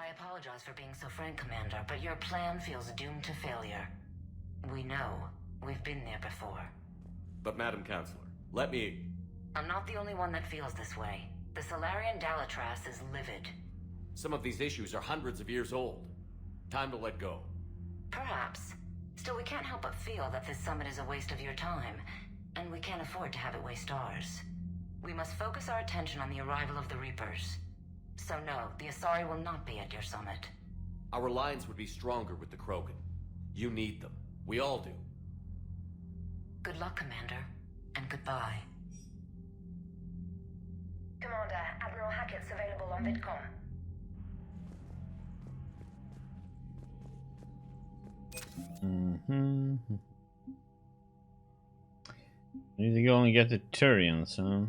I apologize for being so frank, Commander, but your plan feels doomed to failure. We know. We've been there before. But Madam Counselor, let me... I'm not the only one that feels this way. The Solarian Dalatras is livid. Some of these issues are hundreds of years old. Time to let go. Perhaps. Still, we can't help but feel that this summit is a waste of your time, and we can't afford to have it waste ours. We must focus our attention on the arrival of the Reapers. So no, the Asari will not be at your summit. Our alliance would be stronger with the Krogan. You need them. We all do. Good luck, Commander, and goodbye. Commander, Admiral Hackett's available on VidCom. Need to go and get the Turians, huh?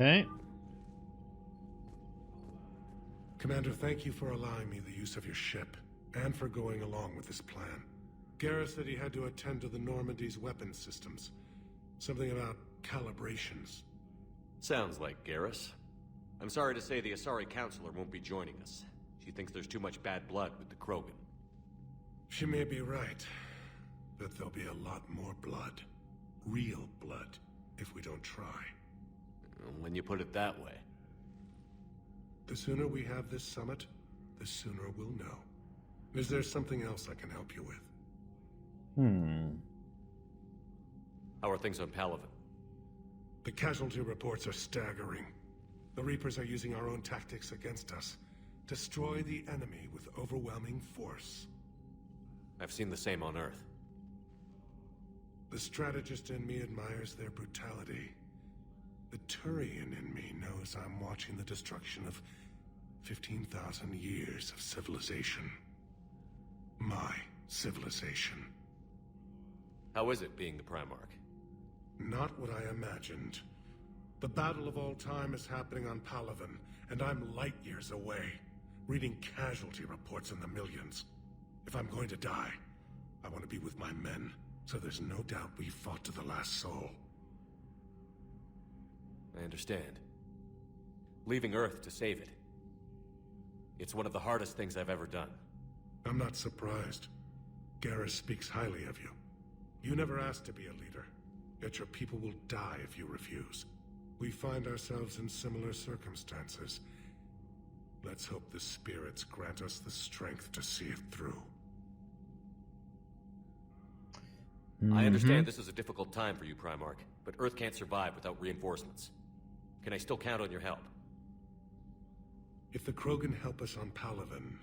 Okay. Commander, thank you for allowing me the use of your ship, and for going along with this plan. Garrus said he had to attend to the Normandy's weapons systems. Something about calibrations. Sounds like Garrus. I'm sorry to say the Asari Counselor won't be joining us. She thinks there's too much bad blood with the Krogan. She may be right, but there'll be a lot more blood. Real blood, if we don't try. When you put it that way. The sooner we have this summit, the sooner we'll know. Is there something else I can help you with? How are things on Palaven? The casualty reports are staggering. The Reapers are using our own tactics against us. Destroy the enemy with overwhelming force. I've seen the same on Earth. The strategist in me admires their brutality. The Turian in me knows I'm watching the destruction of 15,000 years of civilization. My civilization. How is it being the Primarch? Not what I imagined. The battle of all time is happening on Palaven, and I'm light years away, reading casualty reports in the millions. If I'm going to die, I want to be with my men, so there's no doubt we fought to the last soul. I understand. Leaving Earth to save it. It's one of the hardest things I've ever done. I'm not surprised. Garrus speaks highly of you. You never asked to be a leader, yet your people will die if you refuse. We find ourselves in similar circumstances. Let's hope the spirits grant us the strength to see it through. I understand this is a difficult time for you, Primarch, but Earth can't survive without reinforcements. Can I still count on your help? If the Krogan help us on Palaven,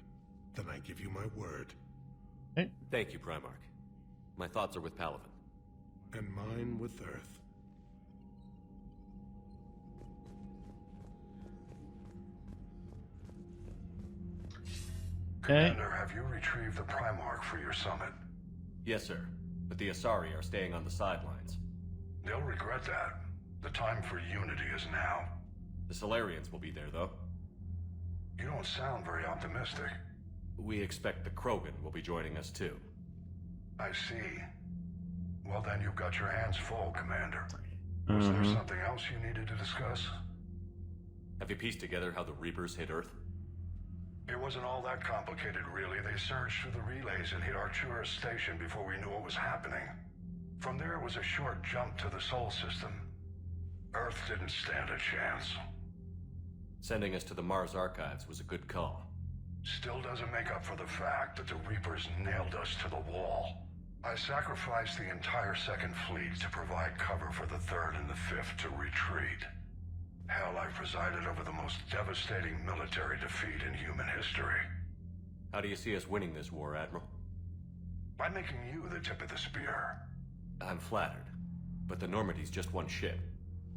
then I give you my word. Okay. Thank you, Primarch. My thoughts are with Palaven. And mine with Earth. Okay. Commander, have you retrieved the Primarch for your summit? Yes, sir. But the Asari are staying on the sidelines. They'll regret that. The time for unity is now. The Solarians will be there, though. You don't sound very optimistic. We expect the Krogan will be joining us, too. I see. Well, then you've got your hands full, Commander. Was there something else you needed to discuss? Have you pieced together how the Reapers hit Earth? It wasn't all that complicated, really. They surged through the relays and hit Artura's station before we knew what was happening. From there, it was a short jump to the Sol system. Earth didn't stand a chance. Sending us to the Mars Archives was a good call. Still doesn't make up for the fact that the Reapers nailed us to the wall. I sacrificed the entire Second Fleet to provide cover for the Third and the Fifth to retreat. Hell, I presided over the most devastating military defeat in human history. How do you see us winning this war, Admiral? By making you the tip of the spear. I'm flattered, but the Normandy's just one ship.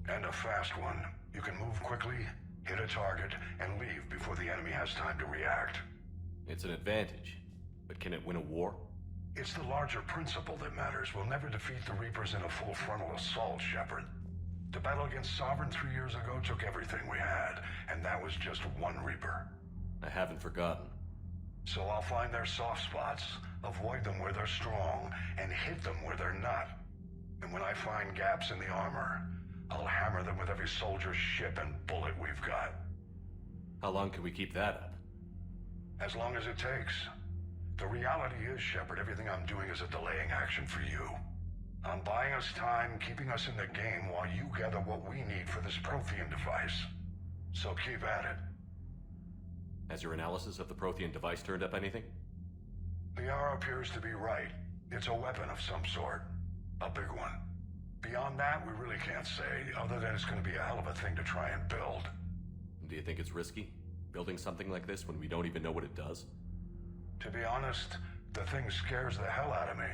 And a fast one. You can move quickly, hit a target, and leave before the enemy has time to react. It's an advantage, but can it win a war? It's the larger principle that matters. We'll never defeat the Reapers in a full frontal assault, Shepard. The battle against Sovereign 3 years ago took everything we had, and that was just one Reaper. I haven't forgotten. So I'll find their soft spots, avoid them where they're strong, and hit them where they're not. And when I find gaps in the armor, I'll hammer them with every soldier, ship, and bullet we've got. How long can we keep that up? As long as it takes. The reality is, Shepard, everything I'm doing is a delaying action for you. I'm buying us time, keeping us in the game while you gather what we need for this Prothean device. So keep at it. Has your analysis of the Prothean device turned up anything? The hour appears to be right. It's a weapon of some sort. A big one. Beyond that, we really can't say, other than it's going to be a hell of a thing to try and build. Do you think it's risky? Building something like this when we don't even know what it does? To be honest, the thing scares the hell out of me,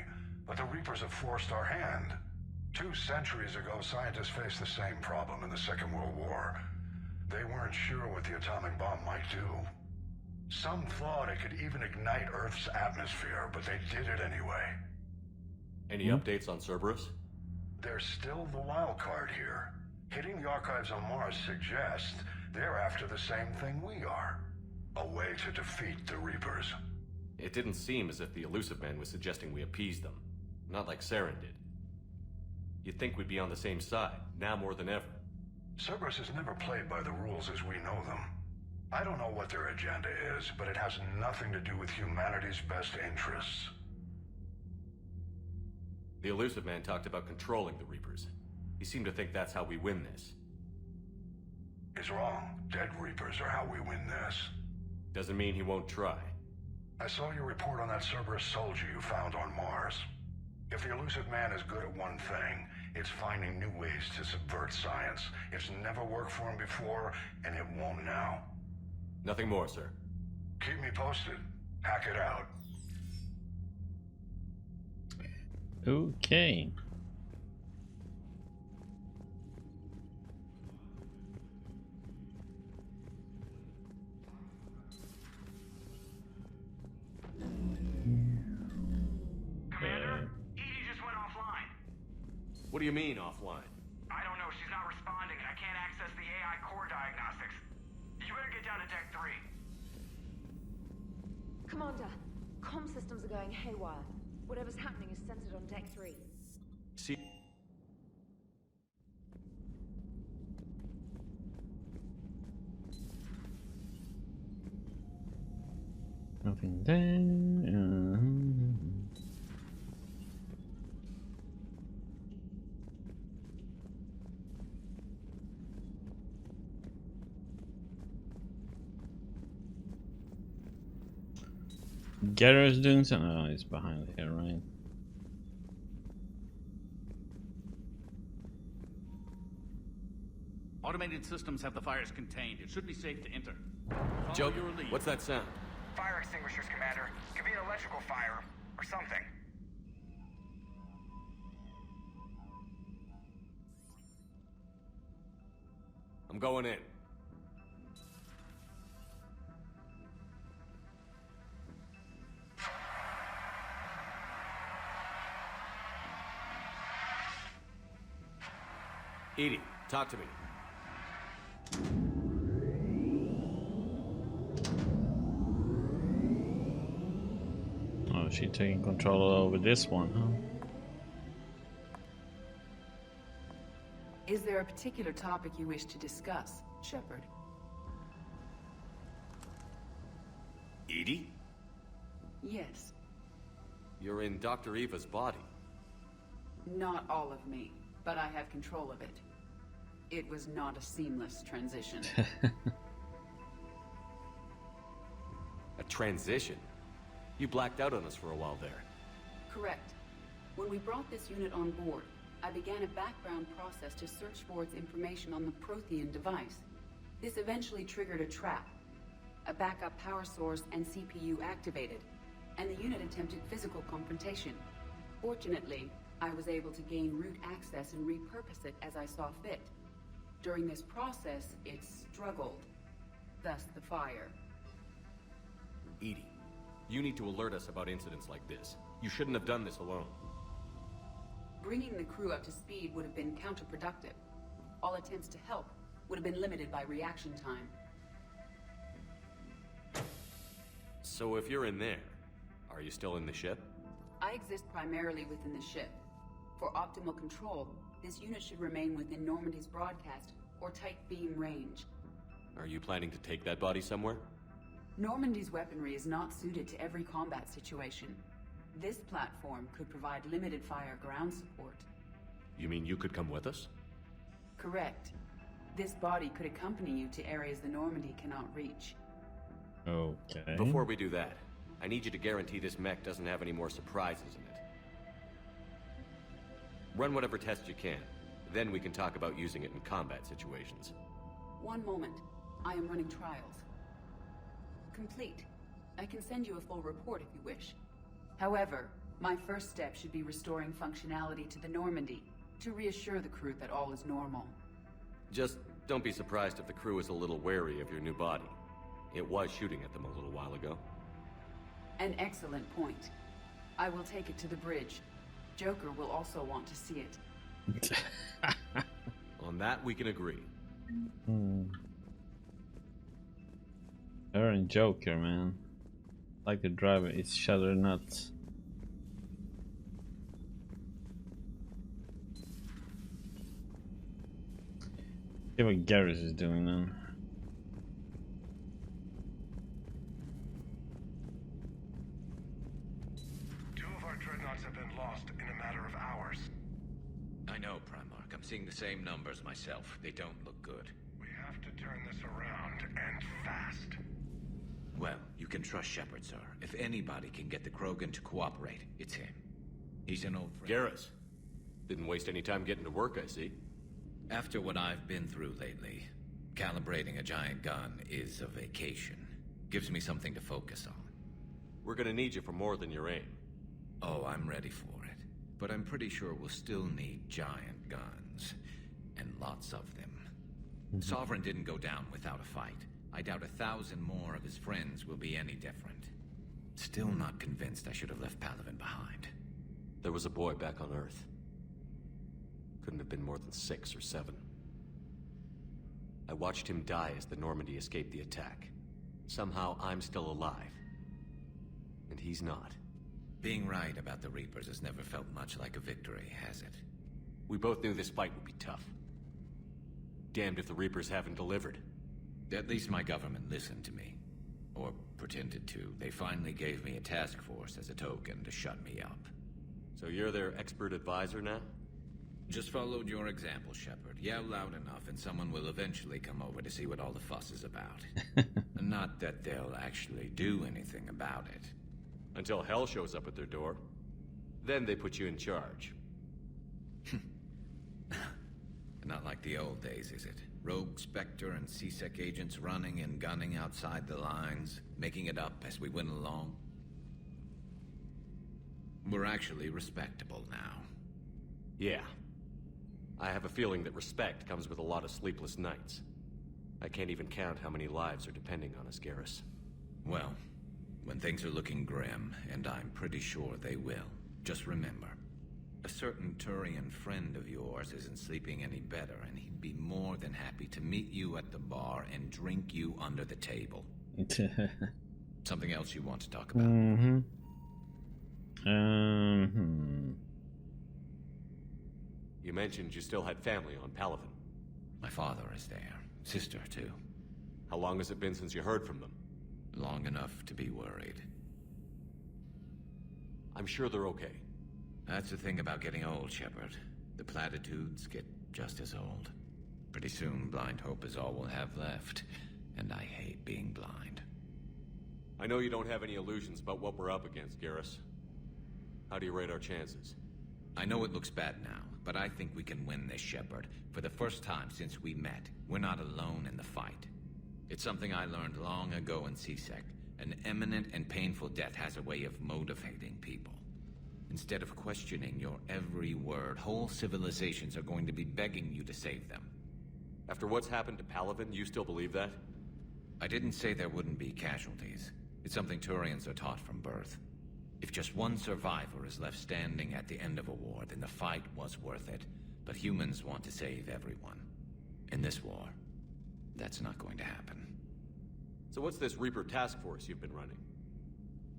but the Reapers have forced our hand. 2 centuries ago, scientists faced the same problem in the Second World War. They weren't sure what the atomic bomb might do. Some thought it could even ignite Earth's atmosphere, but they did it anyway. Any updates on Cerberus? They're still the wild card here. Hitting the archives on Mars suggests they're after the same thing we are. A way to defeat the Reapers. It didn't seem as if the Elusive Man was suggesting we appease them. Not like Saren did. You'd think we'd be on the same side, now more than ever. Cerberus has never played by the rules as we know them. I don't know what their agenda is, but it has nothing to do with humanity's best interests. The Elusive Man talked about controlling the Reapers. He seemed to think that's how we win this. He's wrong. Dead Reapers are how we win this. Doesn't mean he won't try. I saw your report on that Cerberus soldier you found on Mars. If the Elusive Man is good at one thing, it's finding new ways to subvert science. It's never worked for him before, and it won't now. Nothing more, sir. Keep me posted. Hack it out. Okay. Commander, Edie just went offline. What do you mean, offline? I don't know, she's not responding and I can't access the AI core diagnostics. You better get down to Deck 3. Commander, comm systems are going haywire. Whatever's happening is centered on Deck 3. See... Nothing there. Garrett's doing something. Oh, he's behind here, right? Automated systems have the fires contained. It should be safe to enter. Joe, Follow your lead. what's that sound? Fire extinguishers, Commander. Could be an electrical fire, or something. I'm going in. Edie, talk to me. Oh, she's taking control over this one, huh? Is there a particular topic you wish to discuss, Shepard? Edie? Yes. You're in Dr. Eva's body. Not all of me, but I have control of it. It was not a seamless transition. A transition? You blacked out on us for a while there. Correct. When we brought this unit on board, I began a background process to search for its information on the Prothean device. This eventually triggered a trap. A backup power source and CPU activated, and the unit attempted physical confrontation. Fortunately, I was able to gain root access and repurpose it as I saw fit. During this process, it struggled. Thus the fire. Edie, you need to alert us about incidents like this. You shouldn't have done this alone. Bringing the crew up to speed would have been counterproductive. All attempts to help would have been limited by reaction time. So if you're in there, are you still in the ship? I exist primarily within the ship. For optimal control, this unit should remain within Normandy's broadcast or tight beam range. Are you planning to take that body somewhere? Normandy's weaponry is not suited to every combat situation. This platform could provide limited fire ground support. You mean you could come with us? Correct. This body could accompany you to areas the Normandy cannot reach. Okay. Before we do that, I need you to guarantee this mech doesn't have any more surprises in it. Run whatever tests you can. Then we can talk about using it in combat situations. One moment. I am running trials. Complete. I can send you a full report if you wish. However, my first step should be restoring functionality to the Normandy to reassure the crew that all is normal. Just don't be surprised if the crew is a little wary of your new body. It was shooting at them a little while ago. An excellent point. I will take it to the bridge. Joker will also want to see it. On that, we can agree. Her and Joker, man. Like the driver, it's shatter nuts. See what Garrus is doing then. Two of our dreadnoughts have been lost in a matter of hours. I know, Primarch. I'm seeing the same numbers myself. They don't look good. We have to turn this around, and fast. Well, you can trust Shepard, sir. If anybody can get the Krogan to cooperate, it's him. He's an old friend. Garrus. Didn't waste any time getting to work, I see. After what I've been through lately, calibrating a giant gun is a vacation. Gives me something to focus on. We're gonna need you for more than your aim. Oh, I'm ready for it. But I'm pretty sure we'll still need giant guns. And lots of them. Sovereign didn't go down without a fight. I doubt 1,000 more of his friends will be any different. Still not convinced I should have left Palaven behind. There was a boy back on Earth. Couldn't have been more than 6 or 7. I watched him die as the Normandy escaped the attack. Somehow I'm still alive. And he's not. Being right about the Reapers has never felt much like a victory, has it? We both knew this fight would be tough. Damned if the Reapers haven't delivered. At least my government listened to me. Or pretended to. They finally gave me a task force as a token to shut me up. So you're their expert advisor now? Just followed your example, Shepard. Yell loud enough and someone will eventually come over to see what all the fuss is about. Not that they'll actually do anything about it. Until hell shows up at their door. Then they put you in charge. Not like the old days, is it? Rogue Spectre and C-Sec agents running and gunning outside the lines, making it up as we went along. We're actually respectable now. Yeah. I have a feeling that respect comes with a lot of sleepless nights. I can't even count how many lives are depending on us, Garrus. Well, when things are looking grim, and I'm pretty sure they will, just remember, a certain Turian friend of yours isn't sleeping any better, and he'd be more than happy to meet you at the bar and drink you under the table. Something else you want to talk about? You mentioned you still had family on Palaven. My father is there. Sister, too. How long has it been since you heard from them? Long enough to be worried. I'm sure they're okay. That's the thing about getting old, Shepard. The platitudes get just as old. Pretty soon, blind hope is all we'll have left. And I hate being blind. I know you don't have any illusions about what we're up against, Garrus. How do you rate our chances? I know it looks bad now, but I think we can win this, Shepard. For the first time since we met, we're not alone in the fight. It's something I learned long ago in C-Sec. An imminent and painful death has a way of motivating people. Instead of questioning your every word, whole civilizations are going to be begging you to save them. After what's happened to Palaven, you still believe that? I didn't say there wouldn't be casualties. It's something Turians are taught from birth. If just one survivor is left standing at the end of a war, then the fight was worth it. But humans want to save everyone. In this war, that's not going to happen. So what's this Reaper task force you've been running?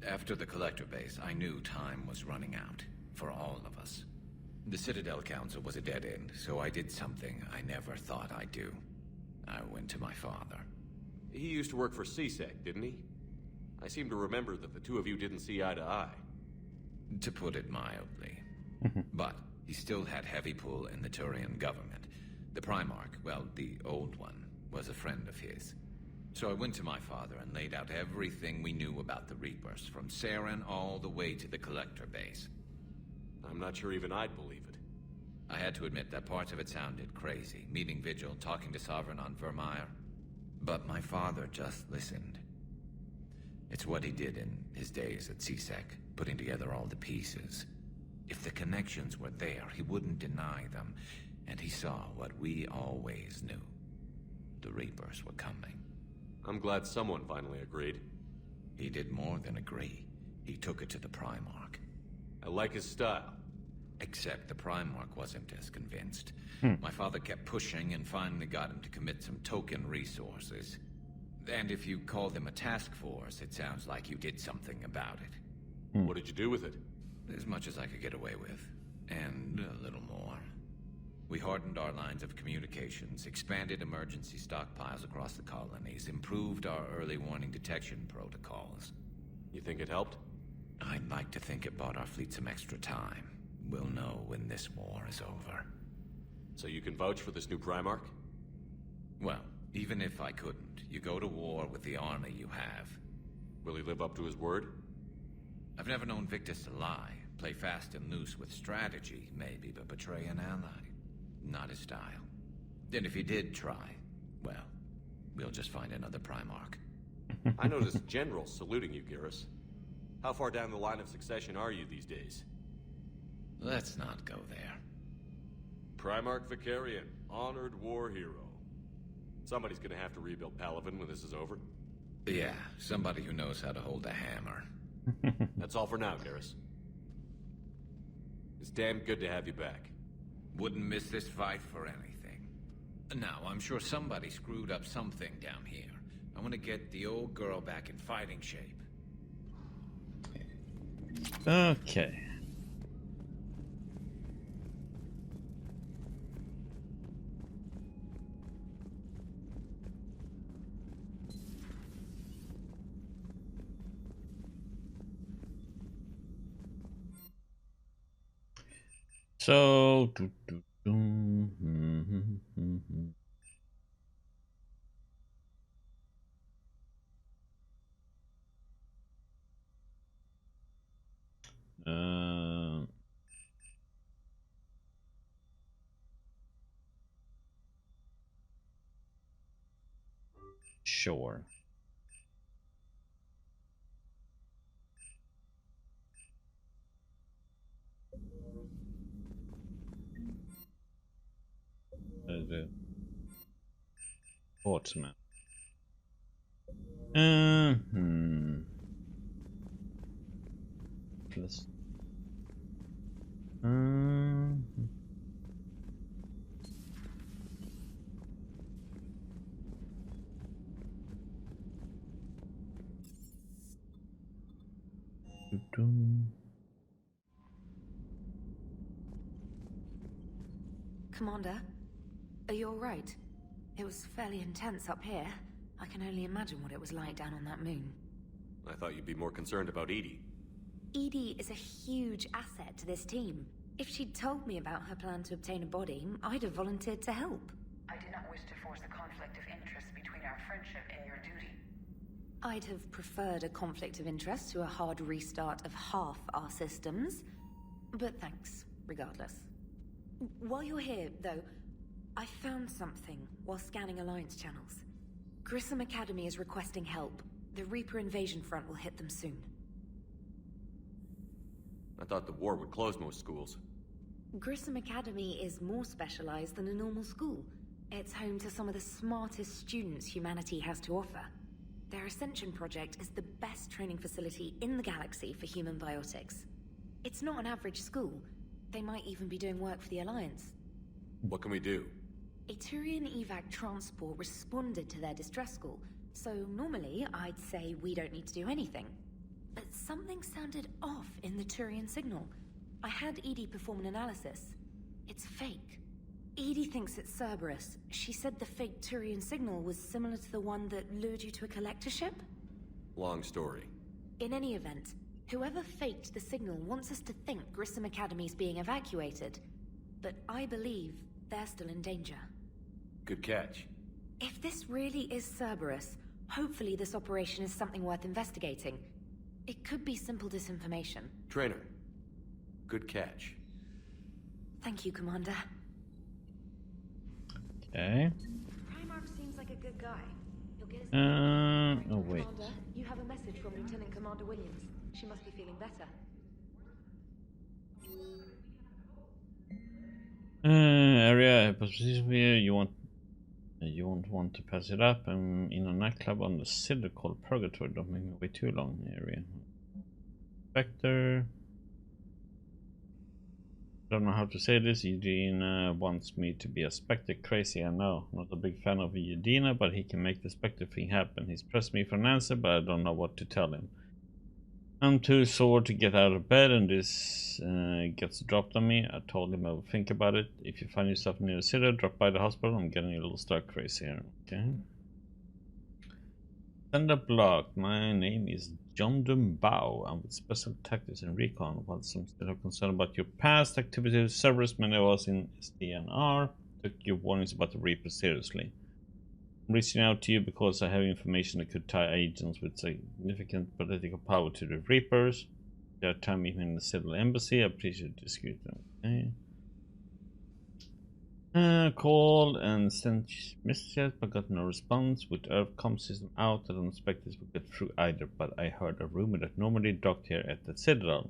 After the Collector base, I knew time was running out. For all of us. The Citadel Council was a dead end, so I did something I never thought I'd do. I went to my father. He used to work for CSEC, didn't he? I seem to remember that the two of you didn't see eye to eye. To put it mildly. But he still had heavy pull in the Turian government. The Primarch, well, the old one, was a friend of his. So I went to my father and laid out everything we knew about the Reapers, from Saren all the way to the Collector base. I'm not sure even I'd believe it. I had to admit that parts of it sounded crazy, meeting Vigil, talking to Sovereign on Vermeer. But my father just listened. It's what he did in his days at CSEC, putting together all the pieces. If the connections were there, he wouldn't deny them, and he saw what we always knew. The Reapers were coming. I'm glad someone finally agreed. He did more than agree. He took it to the Primarch. I like his style. Except the Primarch wasn't as convinced. My father kept pushing and finally got him to commit some token resources. And if you call them a task force, it sounds like you did something about it. What did you do with it? As much as I could get away with. And a little more. We hardened our lines of communications, expanded emergency stockpiles across the colonies, improved our early warning detection protocols. You think it helped? I'd like to think it bought our fleet some extra time. We'll know when this war is over. So you can vouch for this new Primarch? Well, even if I couldn't, you go to war with the army you have. Will he live up to his word? I've never known Victus to lie. Play fast and loose with strategy, maybe, but betray an ally. Not his style. And if he did try, well, we'll just find another Primarch. I noticed generals saluting you, Garrus. How far down the line of succession are you these days? Let's not go there. Primarch Vicarian, honored war hero. Somebody's gonna have to rebuild Palaven when this is over. Yeah, somebody who knows how to hold a hammer. That's all for now, Garrus. It's damn good to have you back. Wouldn't miss this fight for anything. Now, I'm sure somebody screwed up something down here. I want to get the old girl back in fighting shape. Okay. So, sure. The Portsmouth. Plus. Commander, are you all right? It was fairly intense up here. I can only imagine what it was like down on that moon. I thought you'd be more concerned about Edie. Edie is a huge asset to this team. If she'd told me about her plan to obtain a body, I'd have volunteered to help. I did not wish to force a conflict of interest between our friendship and your duty. I'd have preferred a conflict of interest to a hard restart of half our systems. But thanks, regardless. While you're here, though, I found something while scanning Alliance channels. Grissom Academy is requesting help. The Reaper invasion front will hit them soon. I thought the war would close most schools. Grissom Academy is more specialized than a normal school. It's home to some of the smartest students humanity has to offer. Their Ascension project is the best training facility in the galaxy for human biotics. It's not an average school. They might even be doing work for the Alliance. What can we do? A Turian evac transport responded to their distress call, so normally I'd say we don't need to do anything. But Something sounded off in the Turian signal. I had Edie perform an analysis. It's fake. Edie thinks it's Cerberus. She said the fake Turian signal was similar to the one that lured you to a collector ship? Long story. In any event, whoever faked the signal wants us to think Grissom Academy's being evacuated. But I believe they're still in danger. Good catch. If this really is Cerberus, hopefully this operation is something worth investigating. It could be simple disinformation. Trainer. Good catch. Thank you, Commander. Okay. Primarch seems like a good guy. He'll get his... Oh wait. Commander, you have a message from Lieutenant Commander Williams. She must be feeling better. Area position here. You won't want to pass it up. I'm in a nightclub on the Citadel called Purgatory. Don't make me wait too long. Area. Spectre. Don't know how to say this. Eugene wants me to be a Spectre. Crazy, I know. Not a big fan of Eugene, but he can make the Spectre thing happen. He's pressed me for an answer, but I don't know what to tell him. I'm too sore to get out of bed, and this gets dropped on me. I told him I would think about it. If you find yourself near the city, drop by the hospital. I'm getting a little stark crazy here. Okay. Send a block. My name is John Dumbao. I'm with Special Tactics and Recon. While some still have concern about your past activities, Cerberus, many of us in SDNR took your warnings about the Reaper seriously. I'm reaching out to you because I have information that could tie agents with significant political power to the Reapers. There are time even in the Civil Embassy. I appreciate the discreet. Okay. Called and sent messages but got no response. With Earth comm system out, I don't expect this will get through either, but I heard a rumor that Normandy docked here at the Citadel.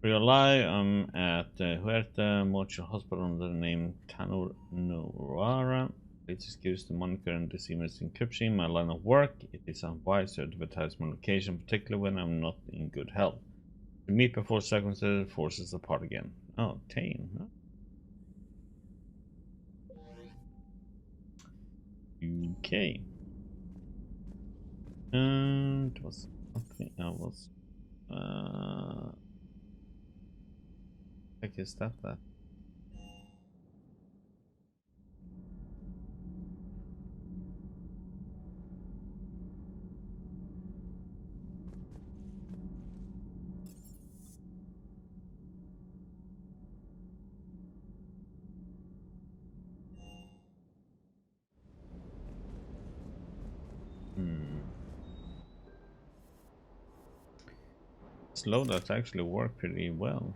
Real lie, I'm at Huerta Mortuary Hospital under the name Tanur Nuara. Please excuse the moniker and this email's encryption. My line of work, it is unwise to advertise my location, particularly when I'm not in good health. To meet before circumstances forces apart again. Oh, Tane, huh? Okay. It was something I was I guess that slow that actually worked pretty well.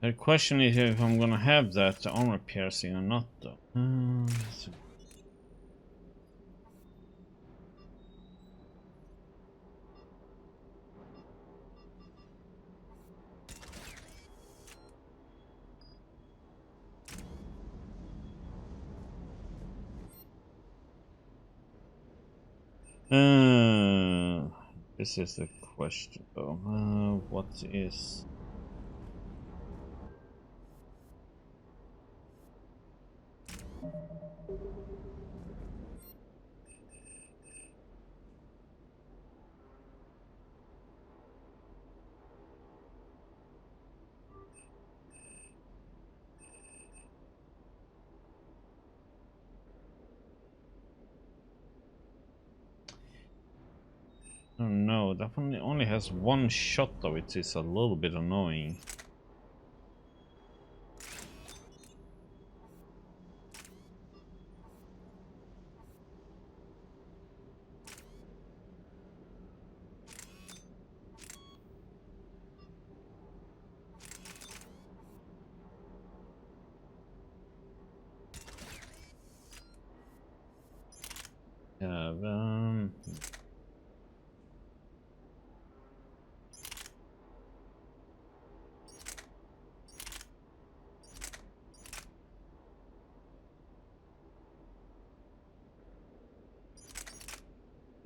The question is if I'm gonna have that armor piercing or not, though. This is the question, though. What is... Oh no, that one only has one shot though, it is a little bit annoying.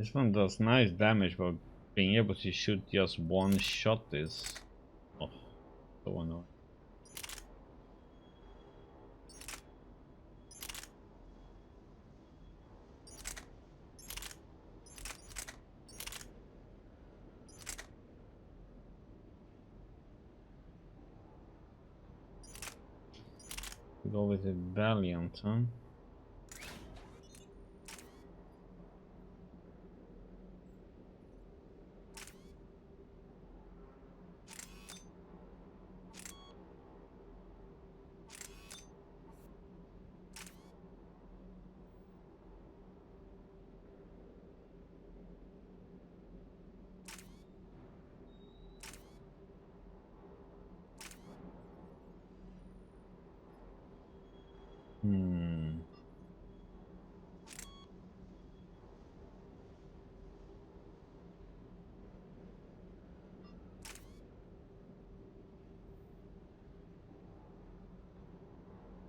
This one does nice damage, but being able to shoot just one shot is so annoying. Go with a Valiant, huh?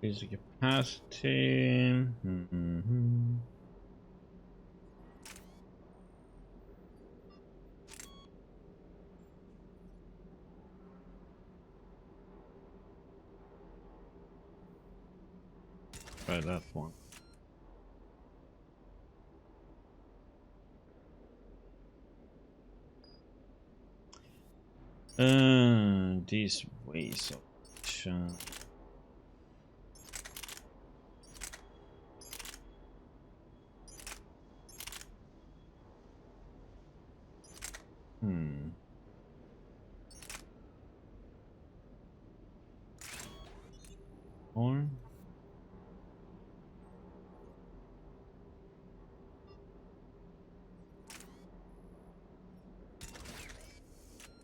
Basic capacity. Try that one. These ways of action. Or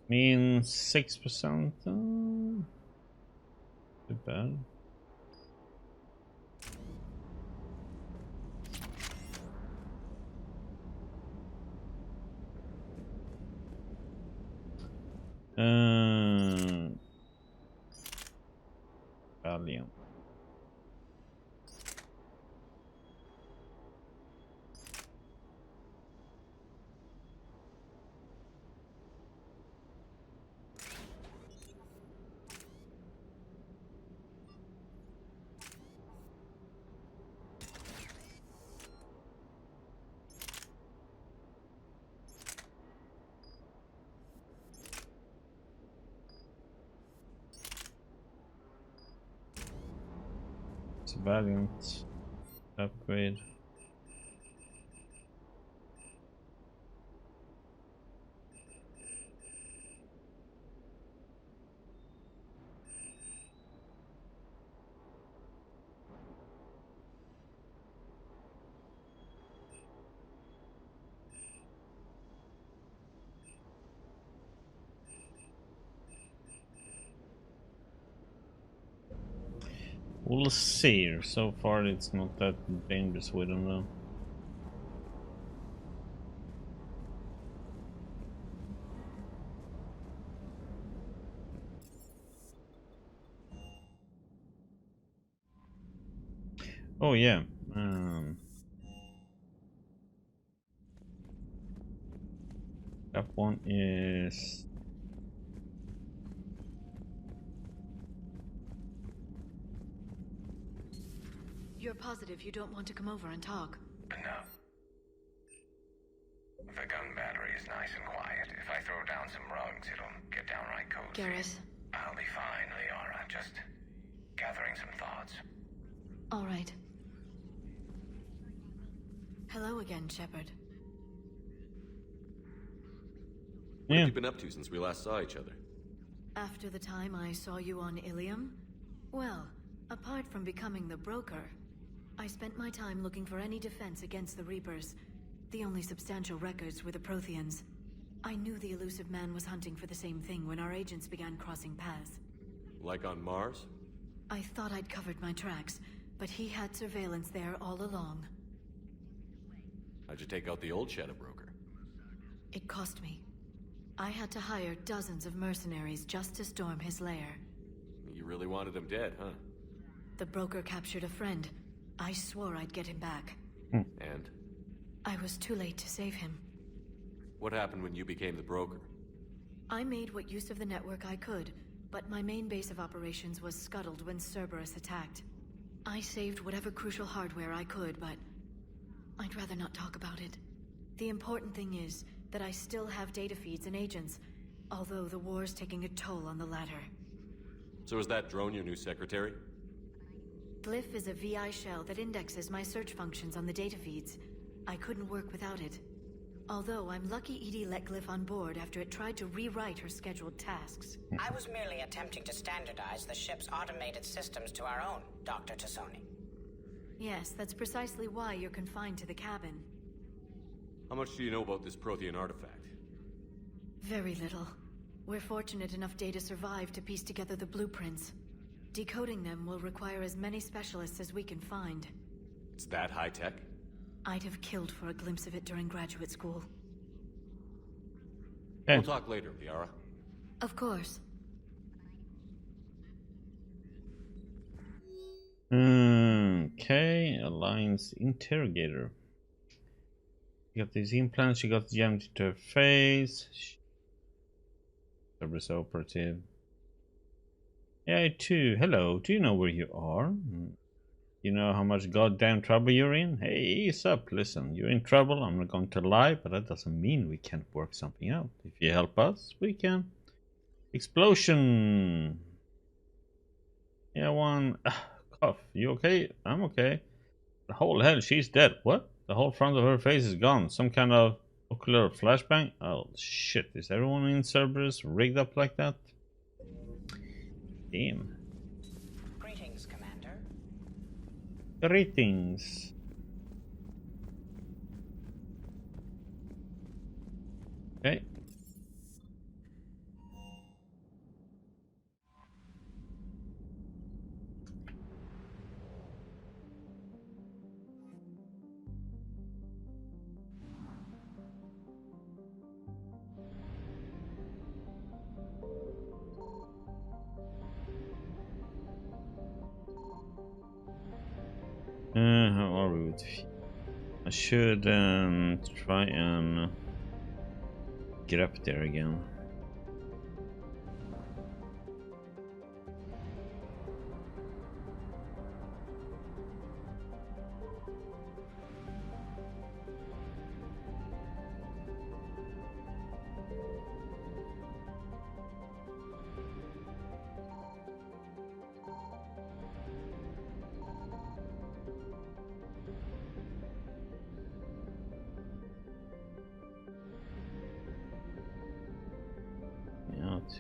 mean 6%. Too bad. Valiant. Valiant upgrade. We'll see. So far, it's not that dangerous. We don't know. Oh yeah. That one is. You're positive you don't want to come over and talk? No. The gun battery is nice and quiet. If I throw down some rugs, it'll get downright cozy. Garrett. I'll be fine, Liara. Just gathering some thoughts. All right. Hello again, Shepard. What have you been up to since we last saw each other? After the time I saw you on Ilium? Well, apart from becoming the broker, I spent my time looking for any defense against the Reapers. The only substantial records were the Protheans. I knew the elusive man was hunting for the same thing when our agents began crossing paths. Like on Mars? I thought I'd covered my tracks, but he had surveillance there all along. How'd you take out the old Shadow Broker? It cost me. I had to hire dozens of mercenaries just to storm his lair. You really wanted him dead, huh? The broker captured a friend. I swore I'd get him back. And? I was too late to save him. What happened when you became the broker? I made what use of the network I could, but my main base of operations was scuttled when Cerberus attacked. I saved whatever crucial hardware I could, but I'd rather not talk about it. The important thing is that I still have data feeds and agents, although the war's taking a toll on the latter. So is that drone your new secretary? Glyph is a VI shell that indexes my search functions on the data feeds. I couldn't work without it. Although I'm lucky Edie let Glyph on board after it tried to rewrite her scheduled tasks. I was merely attempting to standardize the ship's automated systems to our own, Dr. Tassoni. Yes, that's precisely why you're confined to the cabin. How much do you know about this Prothean artifact? Very little. We're fortunate enough Data survived to piece together the blueprints. Decoding them will require as many specialists as we can find. It's that high-tech? I'd have killed for a glimpse of it during graduate school. We'll talk later, Liara. Of course. Okay, Alliance Interrogator. You got these implants, you got jammed into her face. Cerberus operative. Yeah, too. Hello, do you know where you are? You know how much goddamn trouble you're in? Hey, ease up. Listen, you're in trouble. I'm not going to lie, but that doesn't mean we can't work something out. If you help us, we can. Explosion. Yeah, one. Cough. You okay? I'm okay. The whole hell, she's dead. What? The whole front of her face is gone. Some kind of ocular flashbang? Oh, shit. Is everyone in Cerberus rigged up like that? Damn. Greetings, Commander. Greetings. Okay. How are we with? I should try and get up there again.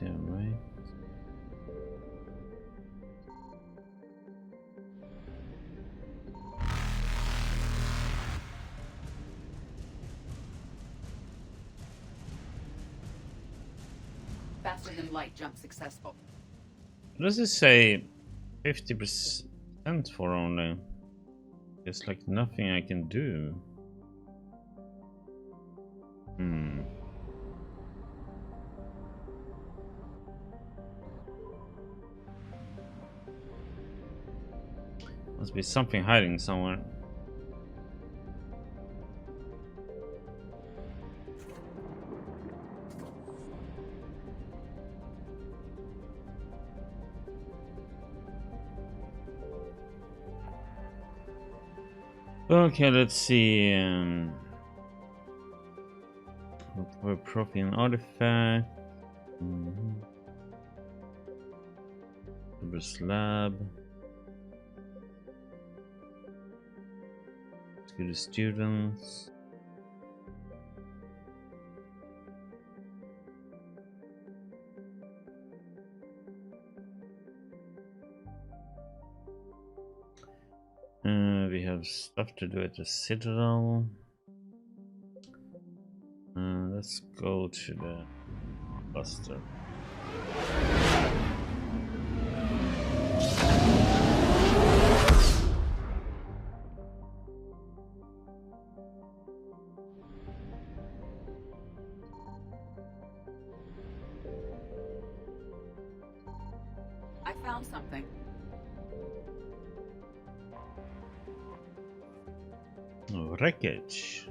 Yeah, right. Faster than light jump successful. Does it say 50% for only? It's like nothing I can do. Must be something hiding somewhere. Okay, let's see. Recover Prothean artifact. Lab. To the students. We have stuff to do at the Citadel. Let's go to the cluster. I found something. Wreckage.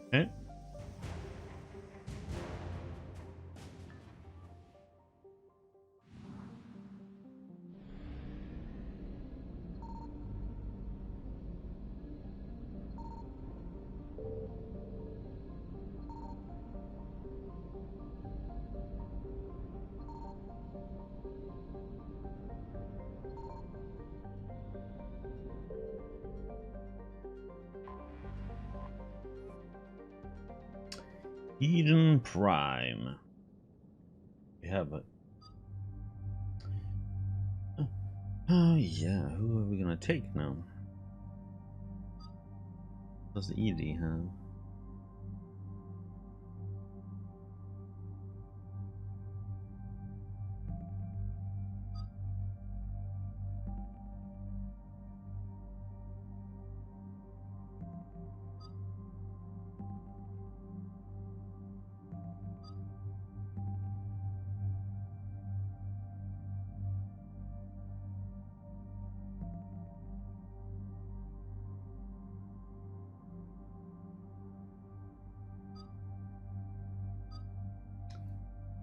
Okay. Eden Prime. We have it. Oh yeah, who are we gonna take now? What does Edie have?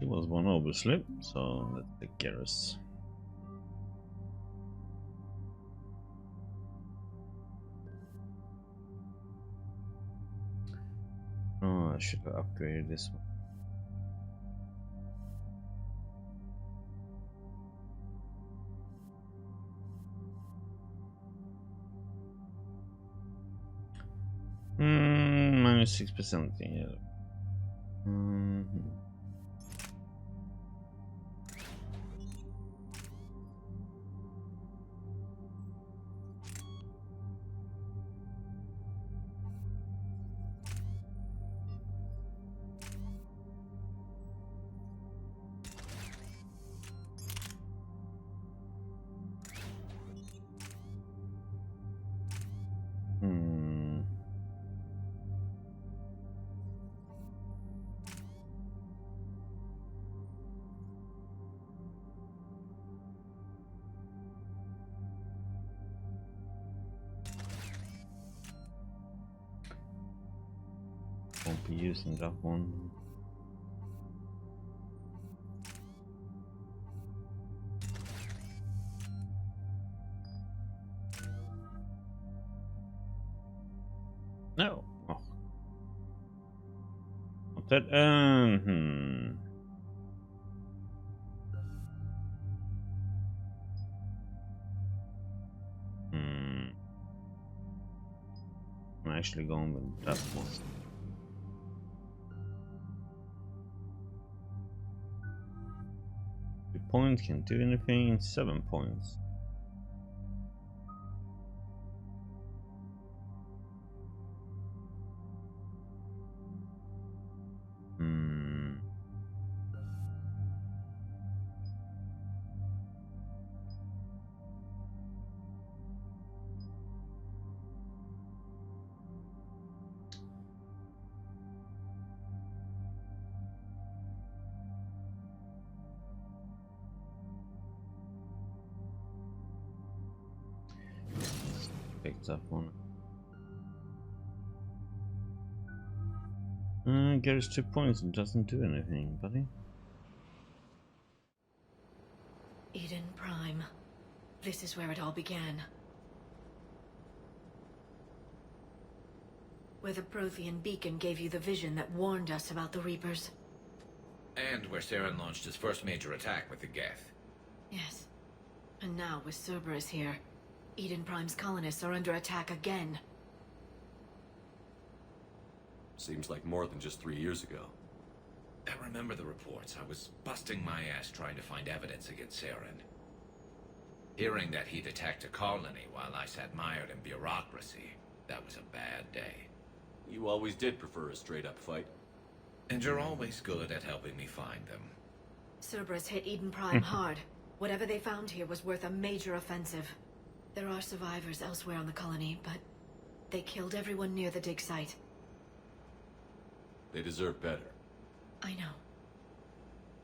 He was one obviously, so let's take Garrus. Oh, I should have upgraded this one. Minus 6%, yeah. Won't be using that one. No. Oh. Not that. I'm actually going with that one. Point can't do anything. 7 points. Picked up one. Gets 2 points and doesn't do anything, buddy. Eden Prime. This is where it all began. Where the Prothean beacon gave you the vision that warned us about the Reapers. And where Saren launched his first major attack with the Geth. Yes. And now, with Cerberus here, Eden Prime's colonists are under attack again. Seems like more than just 3 years ago. I remember the reports. I was busting my ass trying to find evidence against Saren. Hearing that he'd attacked a colony while I sat mired in bureaucracy, that was a bad day. You always did prefer a straight-up fight. And you're always good at helping me find them. Cerberus hit Eden Prime hard. Whatever they found here was worth a major offensive. There are survivors elsewhere on the colony, but they killed everyone near the dig site. They deserve better. I know.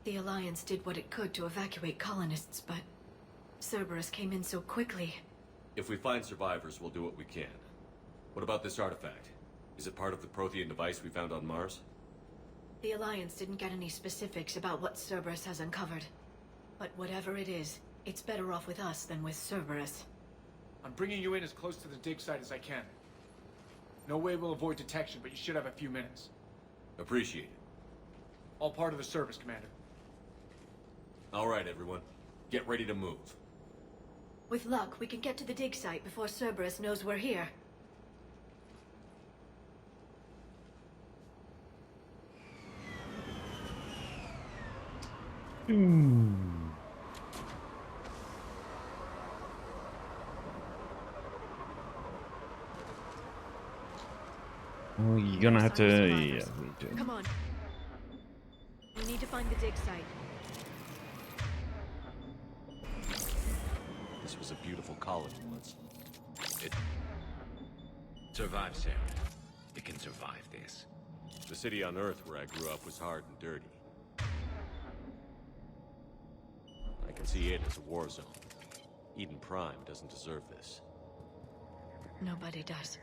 The Alliance did what it could to evacuate colonists, but Cerberus came in so quickly. If we find survivors, we'll do what we can. What about this artifact? Is it part of the Prothean device we found on Mars? The Alliance didn't get any specifics about what Cerberus has uncovered. But whatever it is, it's better off with us than with Cerberus. I'm bringing you in as close to the dig site as I can. No way we'll avoid detection, but you should have a few minutes. Appreciate it. All part of the service, Commander. All right, everyone. Get ready to move. With luck, we can get to the dig site before Cerberus knows we're here. Oh, you're gonna have to... Yeah, we do. Come on. We need to find the dig site. This was a beautiful colony once. It survived, Sarah. It can survive this. The city on Earth where I grew up was hard and dirty. I can see it as a war zone. Eden Prime doesn't deserve this. Nobody does.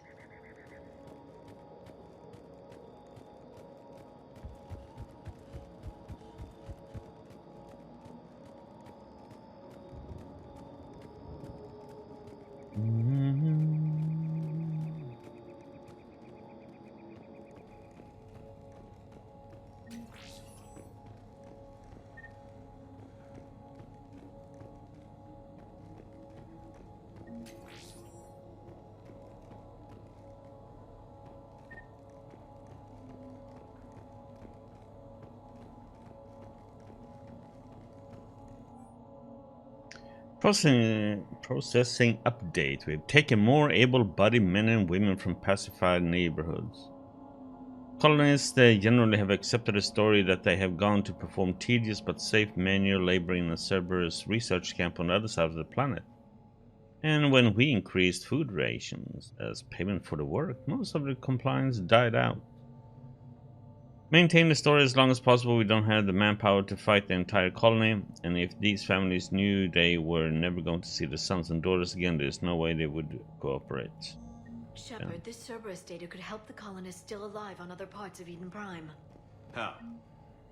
Processing update. We've taken more able-bodied men and women from pacified neighborhoods. Colonists generally have accepted a story that they have gone to perform tedious but safe manual labor in a Cerberus research camp on the other side of the planet. And when we increased food rations as payment for the work, most of the compliance died out. Maintain the story as long as possible. We don't have the manpower to fight the entire colony, and if these families knew they were never going to see their sons and daughters again, there's no way they would cooperate. Shepard, this Cerberus data could help the colonists still alive on other parts of Eden Prime. How?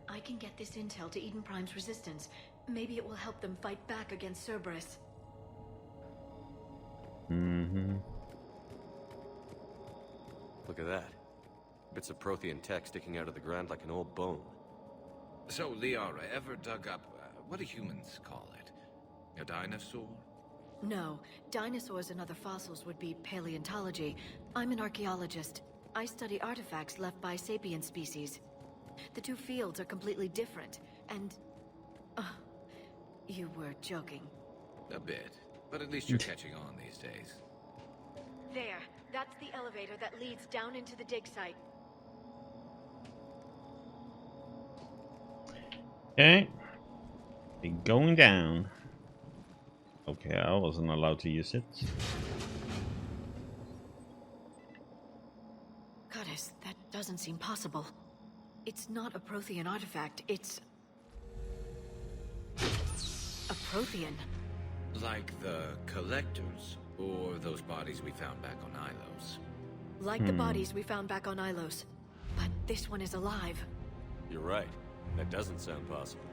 I can get this intel to Eden Prime's resistance. Maybe it will help them fight back against Cerberus. Look at that. Bits of Prothean tech sticking out of the ground like an old bone. So, Liara, ever dug up, what do humans call it? A dinosaur? No, dinosaurs and other fossils would be paleontology. I'm an archaeologist. I study artifacts left by sapient species. The two fields are completely different, and... you were joking. A bit, but at least you're catching on these days. There, that's the elevator that leads down into the dig site. Okay. Going down. Okay, I wasn't allowed to use it. Goddess, that doesn't seem possible. It's not a Prothean artifact, it's... a Prothean. Like the Collectors, or those bodies we found back on Ilos. Like the bodies we found back on Ilos. But this one is alive. You're right. That doesn't sound possible.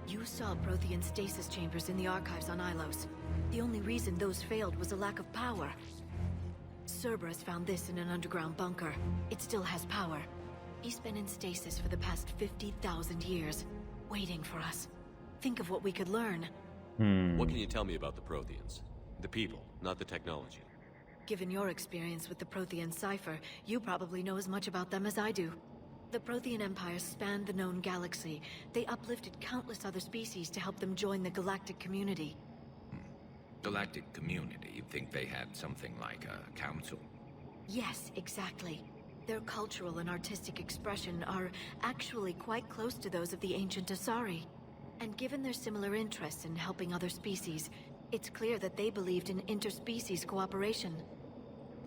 You saw Prothean stasis chambers in the archives on Ilos. The only reason those failed was a lack of power. Cerberus found this in an underground bunker. It still has power. He's been in stasis for the past 50,000 years, waiting for us. Think of what we could learn. What can you tell me about the Protheans? The people, not the technology. Given your experience with the Prothean cipher, you probably know as much about them as I do. The Prothean Empire spanned the known galaxy. They uplifted countless other species to help them join the galactic community. Galactic community? You'd think they had something like a council? Yes, exactly. Their cultural and artistic expression are actually quite close to those of the ancient Asari. And given their similar interests in helping other species, it's clear that they believed in interspecies cooperation.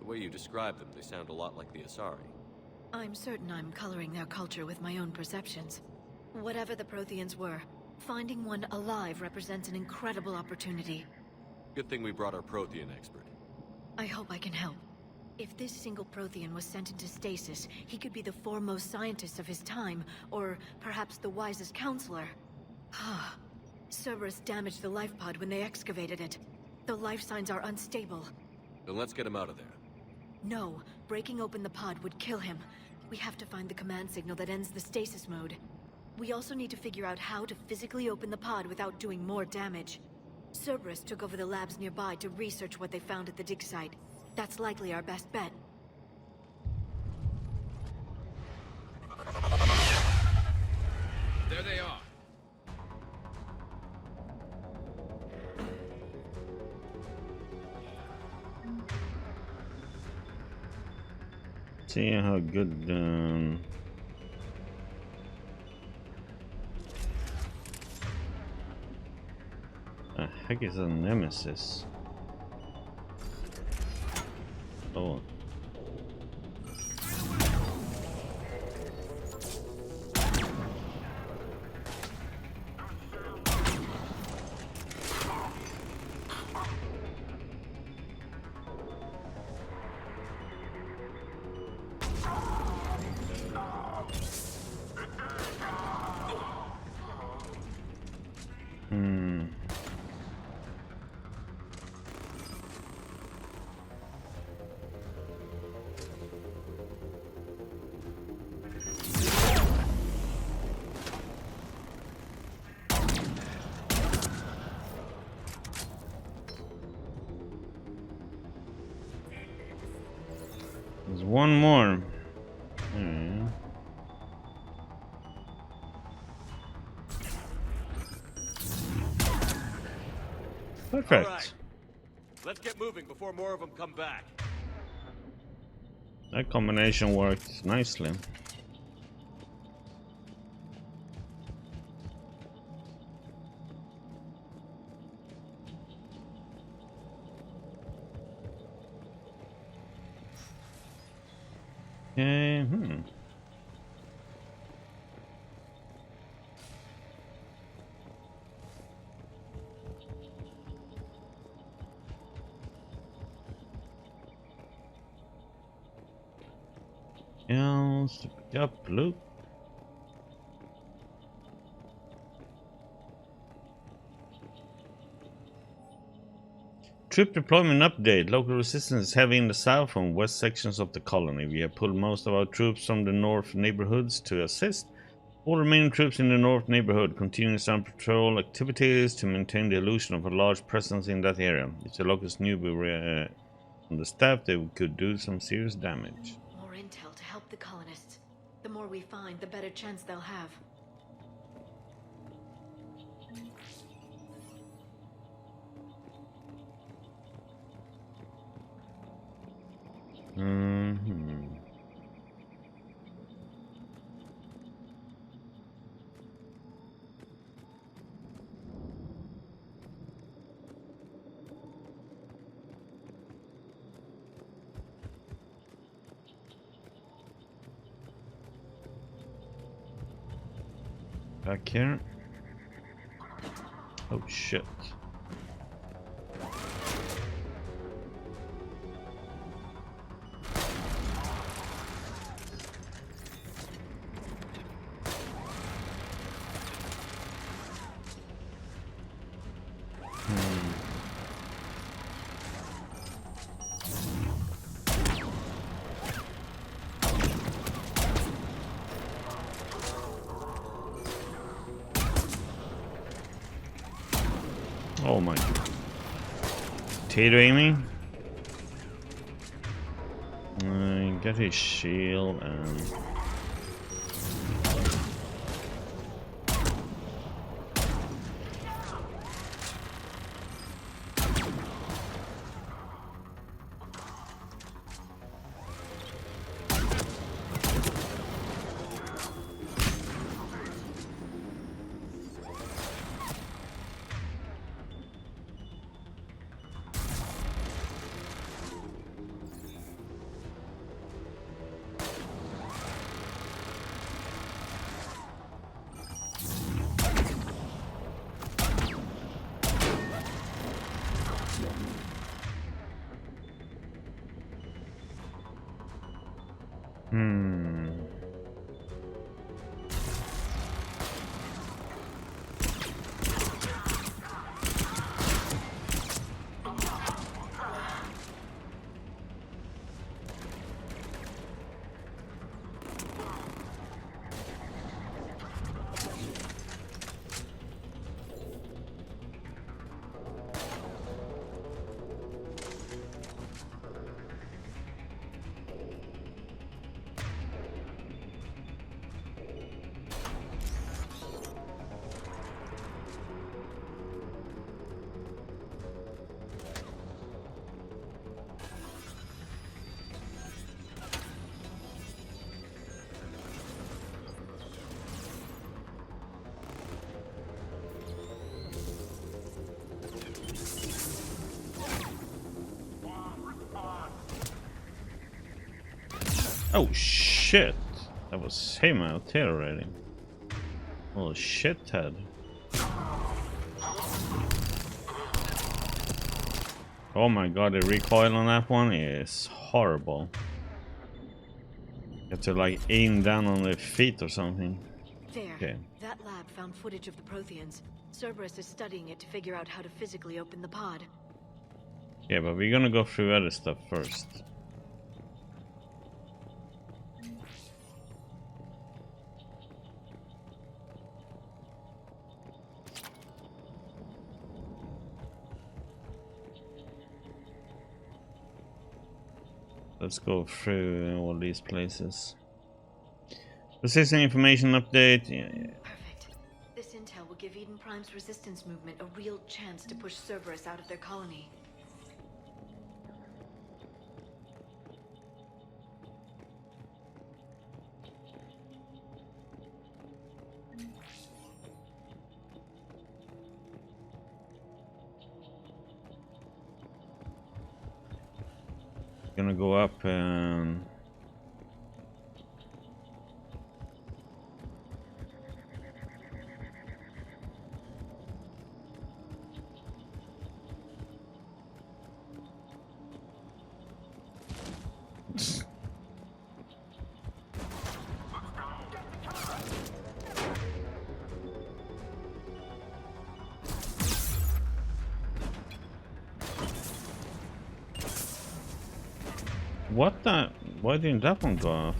The way you describe them, they sound a lot like the Asari. I'm certain I'm coloring their culture with my own perceptions. Whatever the Protheans were, finding one alive represents an incredible opportunity. Good thing we brought our Prothean expert. I hope I can help. If this single Prothean was sent into stasis, he could be the foremost scientist of his time, or perhaps the wisest counselor. Cerberus damaged the life pod when they excavated it. The life signs are unstable. Then let's get him out of there. No, breaking open the pod would kill him. We have to find the command signal that ends the stasis mode. We also need to figure out how to physically open the pod without doing more damage. Cerberus took over the labs nearby to research what they found at the dig site. That's likely our best bet. There they are. See how good. The heck is a nemesis? Oh. There's one more. Perfect. All right. Let's get moving before more of them come back. That combination worked nicely. Else to pick up loot. Troop deployment update. Local resistance is heavy in the south and west sections of the colony. We have pulled most of our troops from the north neighborhoods to assist. All remaining troops in the north neighborhood continue some patrol activities to maintain the illusion of a large presence in that area. If the locals knew we were on the staff, they could do some serious damage. More intel to help the colonists. The more we find, the better chance they'll have. Back here. Oh shit. Oh my. Potato aiming. Get his shield and. Oh shit! That was him out here already. Oh shithead. Oh my god, the recoil on that one is horrible. You have to like aim down on the feet or something. There. Okay. That lab found footage of the Protheans. Cerberus is studying it to figure out how to physically open the pod. Yeah, but we're gonna go through other stuff first. Let's go through all these places. Persisting information update. Yeah. Perfect. This intel will give Eden Prime's resistance movement a real chance to push Cerberus out of their colony. Gonna go up and what the? Why didn't that one go off?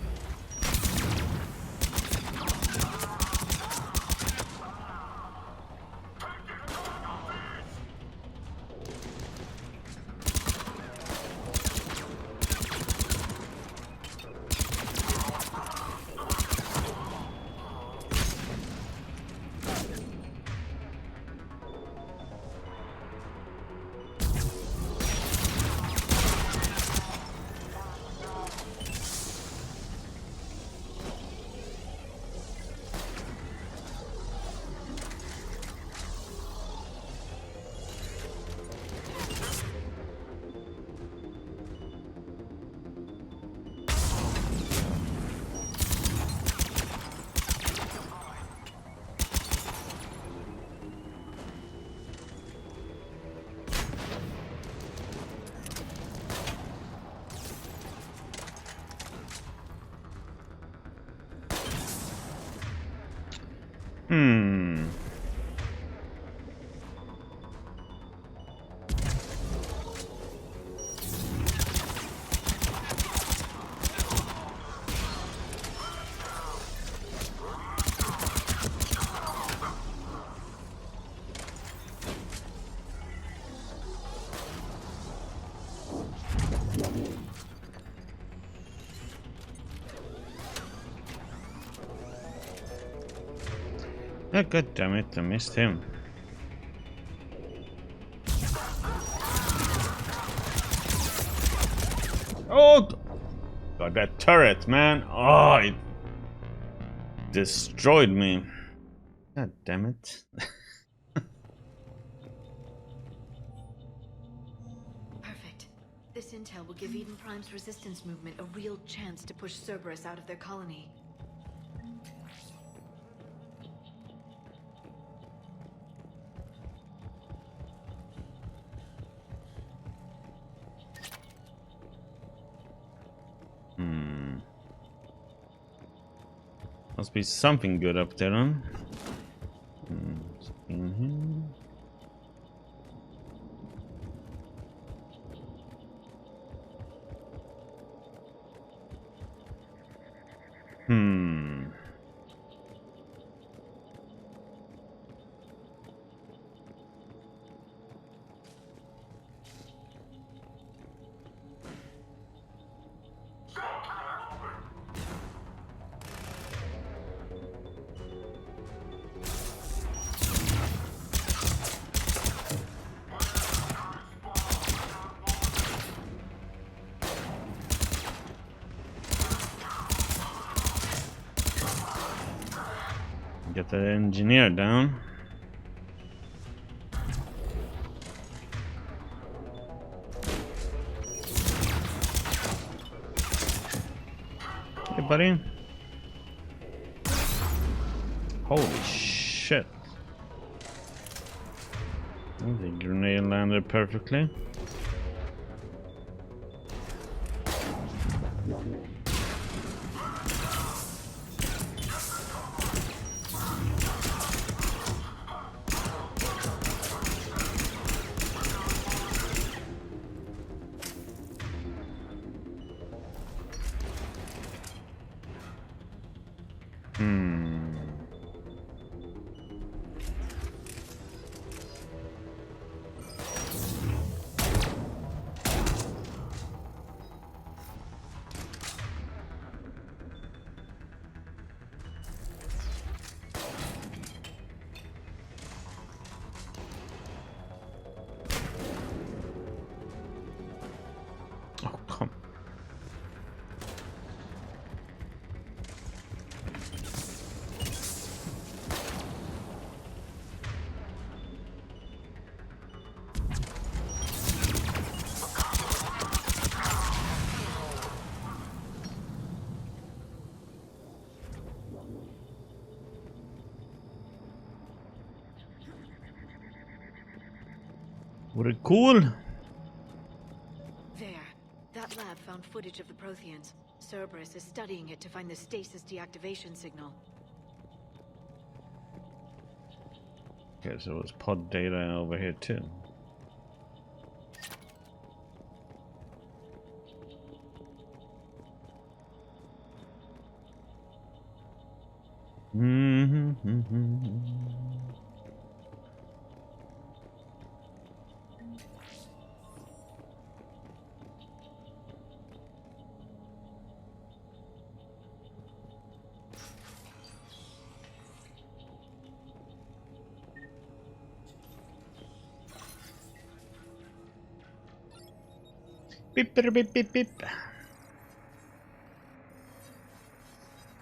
Oh, god damn it, I missed him. Oh! God, that turret, man. Oh, it destroyed me. God damn it. Perfect. This intel will give Eden Prime's resistance movement a real chance to push Cerberus out of their colony. Must be something good up there, huh? In here. Get the engineer down. buddy? Holy shit. The grenade landed perfectly. Oh, come. Was it cool? There. That lab found footage of the Protheans. Cerberus is studying it to find the stasis deactivation signal. Okay, so it was pod data over here too. Beep, beep, beep, beep, beep.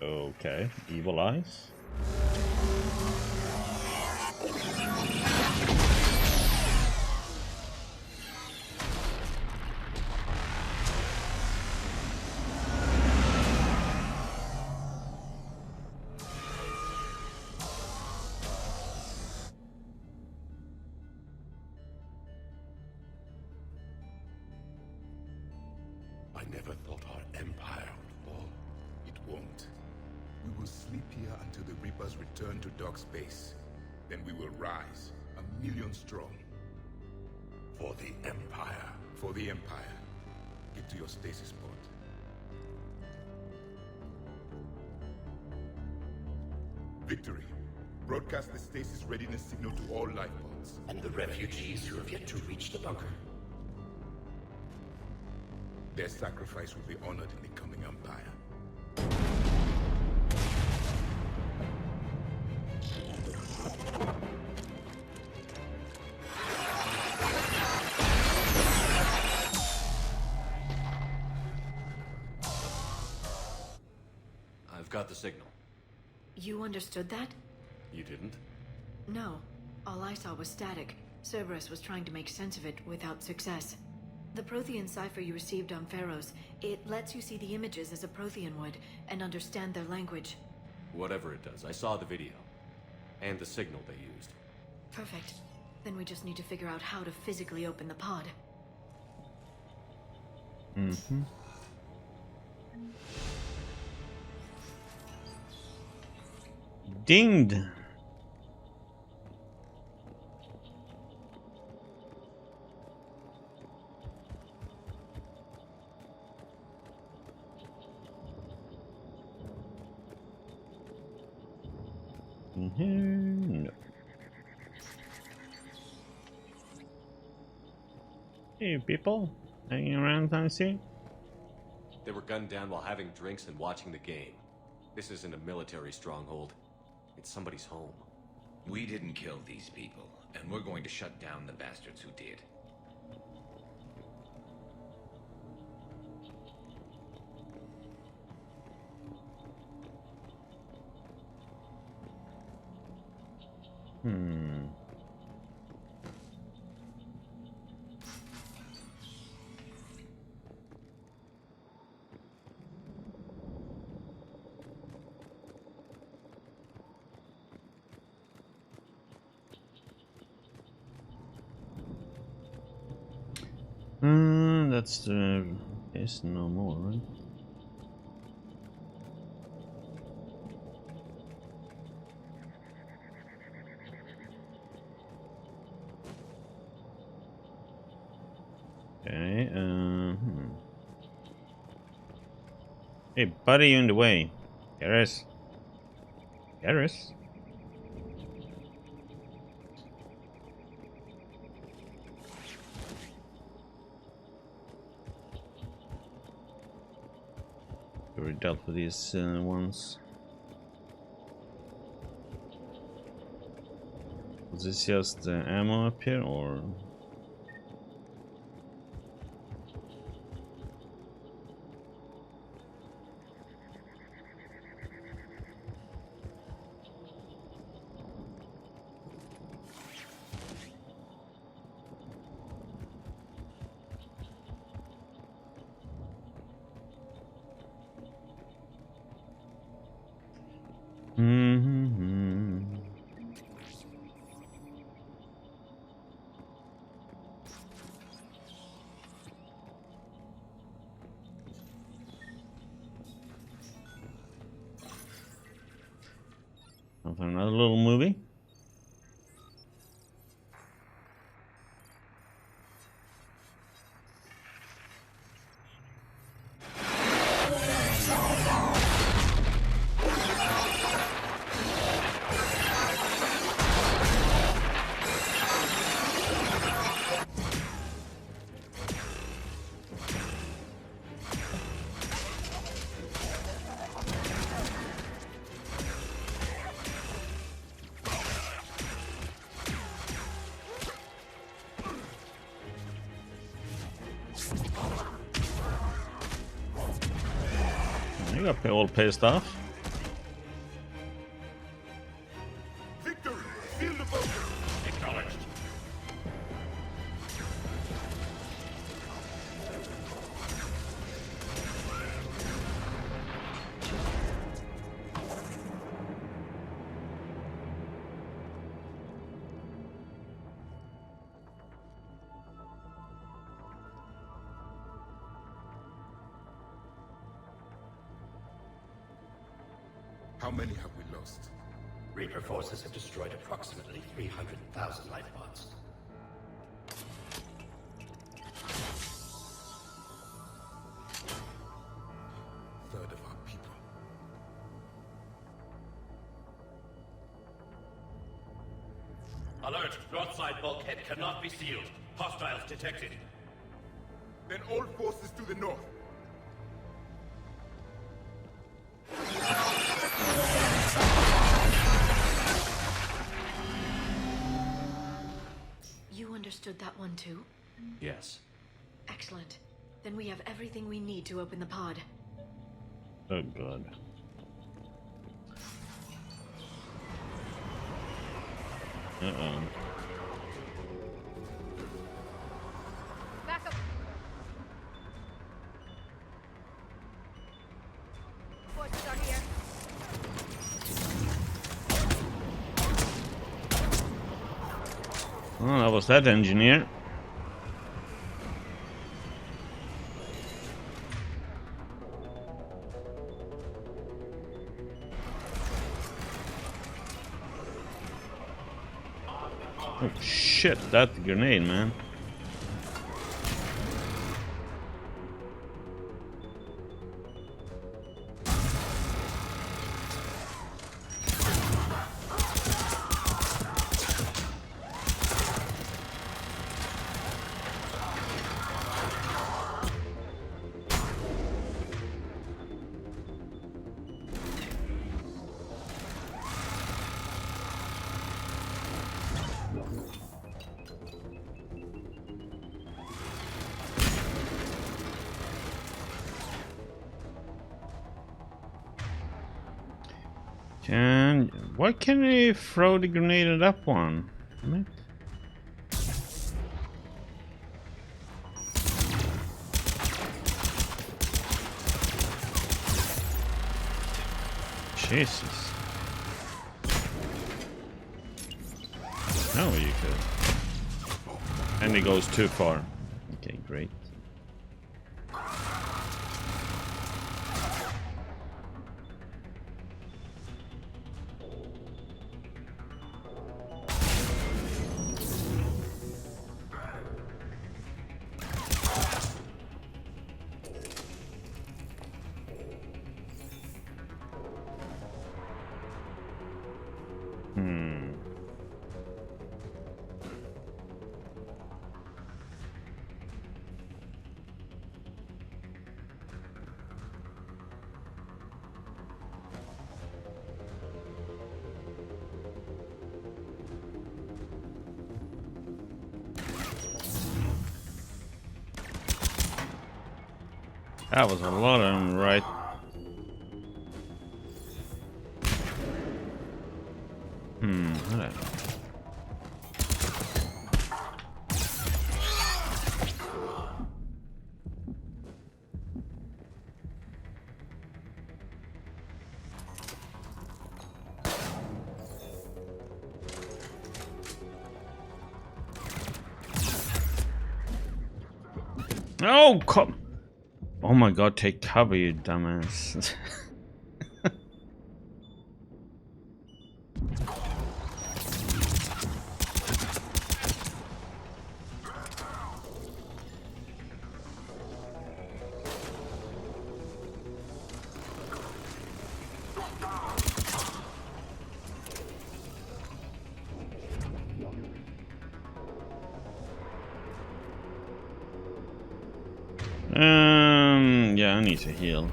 Okay, evil eyes. I never thought our empire would fall. It won't. We will sleep here until the Reapers return to Doc Space. Then we will rise, 1,000,000 strong. For the Empire. For the Empire. Get to your stasis pod. Victory. Broadcast the stasis readiness signal to all life pods. And the refugees who have yet to reach the bunker. Their sacrifice will be honored in the coming Empire. I've got the signal. You understood that? You didn't? No. All I saw was static. Cerberus was trying to make sense of it without success. The Prothean cipher you received on Pharaohs, it lets you see the images as a Prothean would, and understand their language. Whatever it does, I saw the video. And the signal they used. Perfect. Then we just need to figure out how to physically open the pod. Mm-hmm. Dinged. No. Hey, people. Hanging around, I see. They were gunned down while having drinks and watching the game. This isn't a military stronghold. It's somebody's home. We didn't kill these people, and we're going to shut down the bastards who did. that's the case no more, right? Okay, Hey, buddy, you in the way. Garrus. Garrus? We already dealt with these ones. Was this just ammo up here, or...? Another little movie. You got all pissed off. Victory! Seal the bunker! Acknowledged. How many have we lost? Reaper forces have destroyed approximately 300,000 life pods. Third of our people. Alert! Broadside bulkhead cannot be sealed. Hostiles detected. Then all forces to the north. You understood that one too? Yes. Excellent. Then we have everything we need to open the pod. Oh god. Uh-oh. Back up. Forces are here. Oh, that was that engineer. Oh shit, that grenade, man. Why can't I throw the grenade at that one? Damn it. Jesus. No, you could. And it goes too far. Okay, great. That was a lot of them, right? Whatever. Oh, come! Oh my god, take cover, you dumbass. Yeah, I need to heal.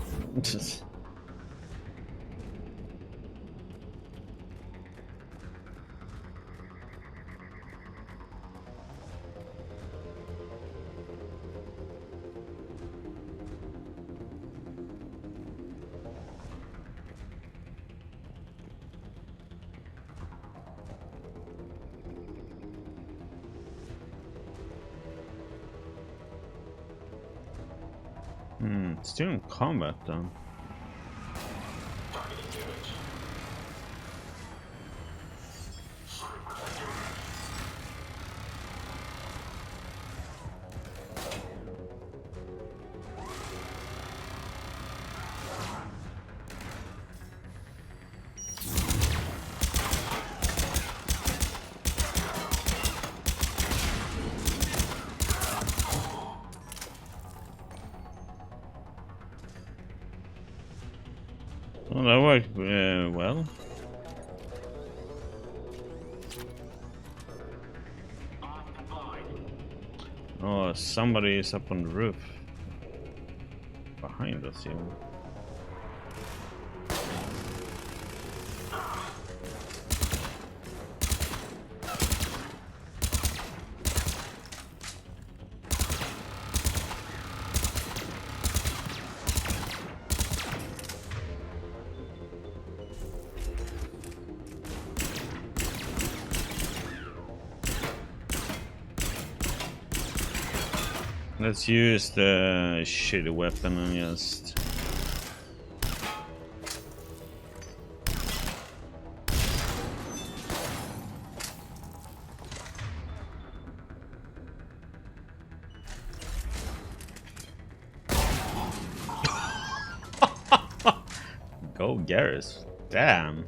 Still in combat though. Well, that worked well. Oh, somebody is up on the roof. Behind us, even. Let's use the shitty weapon and just... Go Garrus. Damn.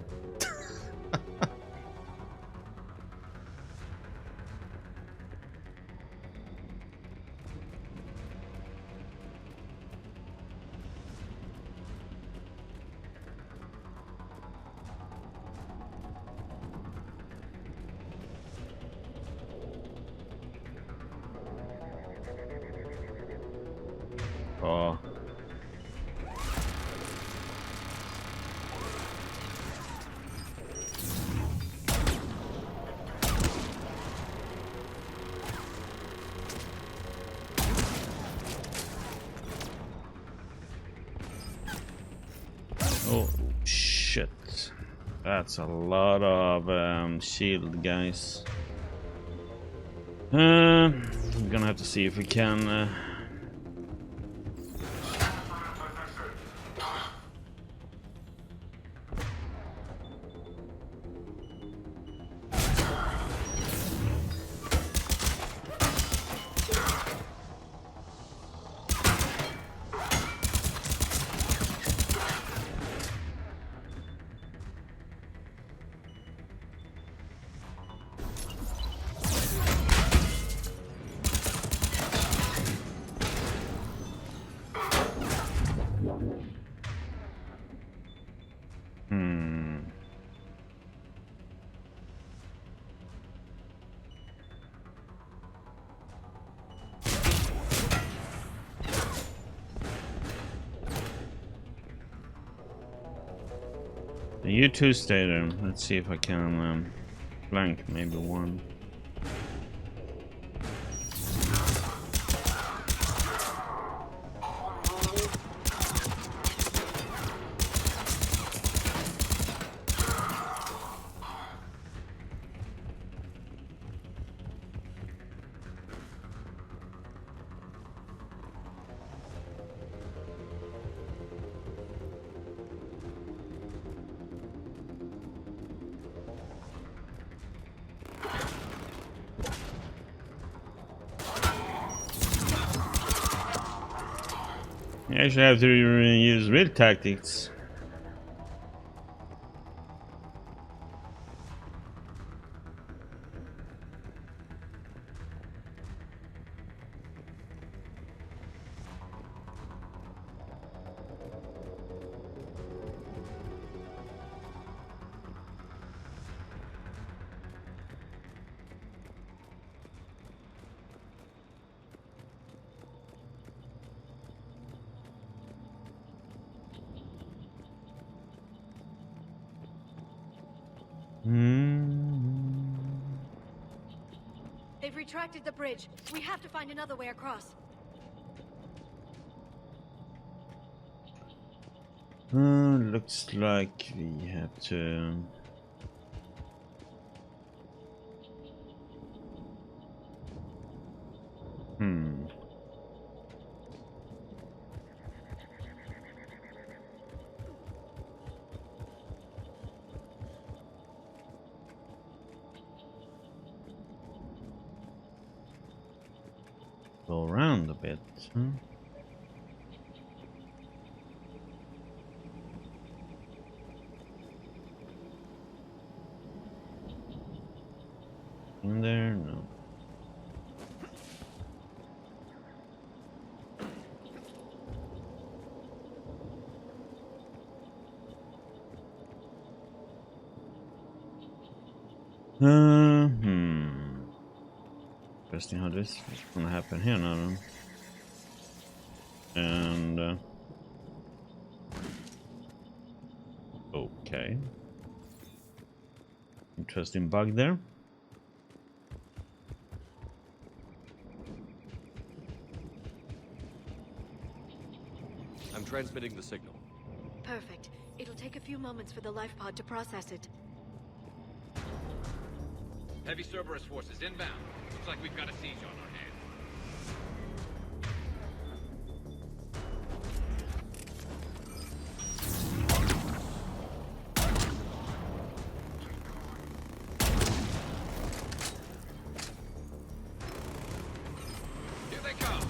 Oh. Oh shit. That's a lot of shield guys. We're gonna have to see if we can You two stay there. Let's see if I can flank maybe one. You actually have to use real tactics. They've retracted the bridge. We have to find another way across. Looks like we have to... Go around a bit, huh? In there? No. Interesting how this is gonna happen here now then. And okay. Interesting bug there. I'm transmitting the signal. Perfect. It'll take a few moments for the life pod to process it. Heavy Cerberus forces inbound. Looks like we've got a siege on our hands. Here they come.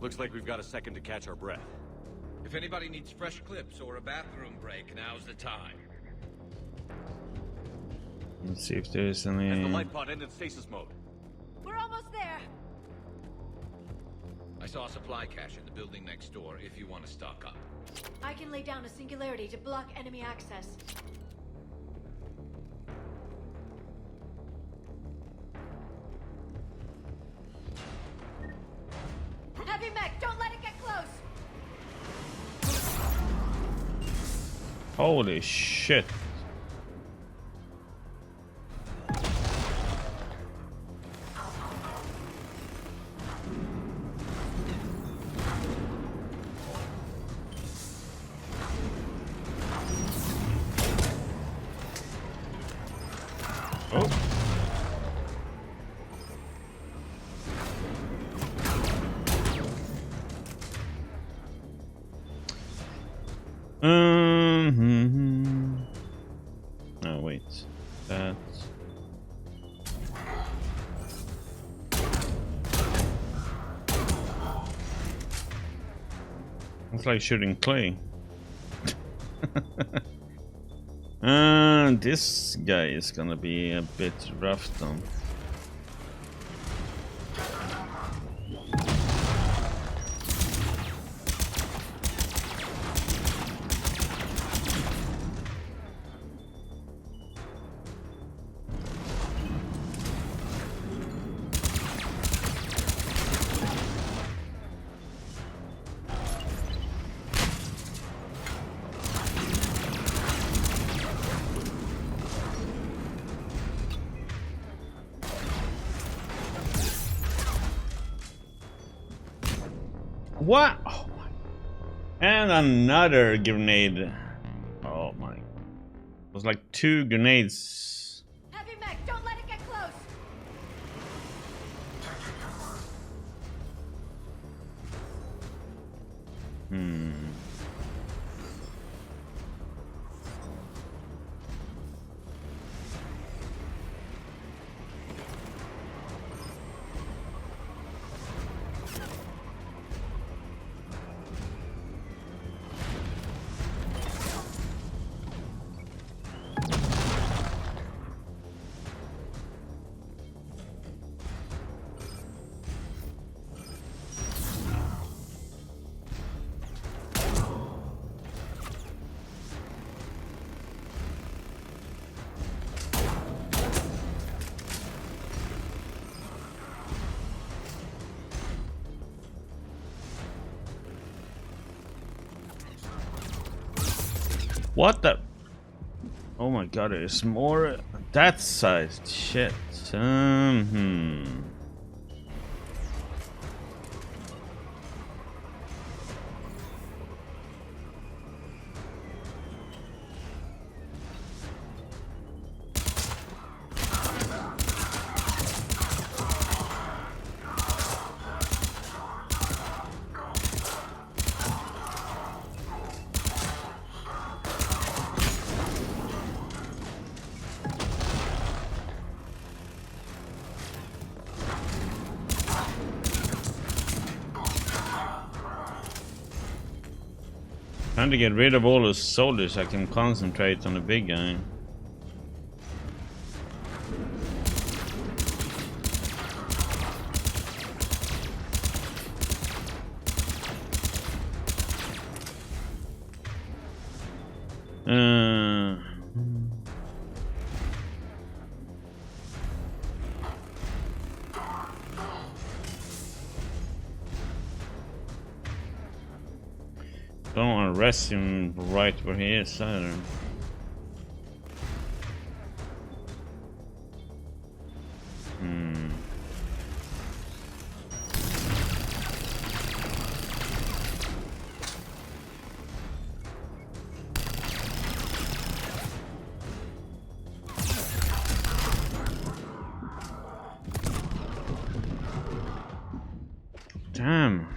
Looks like we've got a second to catch our breath. If anybody needs fresh clips or a bathroom break, now's the time. Let's see if there's any... Has the life pod ended stasis mode? We're almost there. I saw a supply cache in the building next door if you want to stock up. I can lay down a singularity to block enemy access. Heavy mech, don't let it get close! Holy shit. Oh wait, that. It's like shooting clay. This guy is gonna be a bit rough though. What? Oh my. And another grenade. Oh my. It was like 2 grenades. Heavy mech, don't let it get close! What the? Oh my god, there's more that size. Shit. Trying to get rid of all those soldiers, I can concentrate on the big guy. Don't want to arrest him right where he is either. Damn.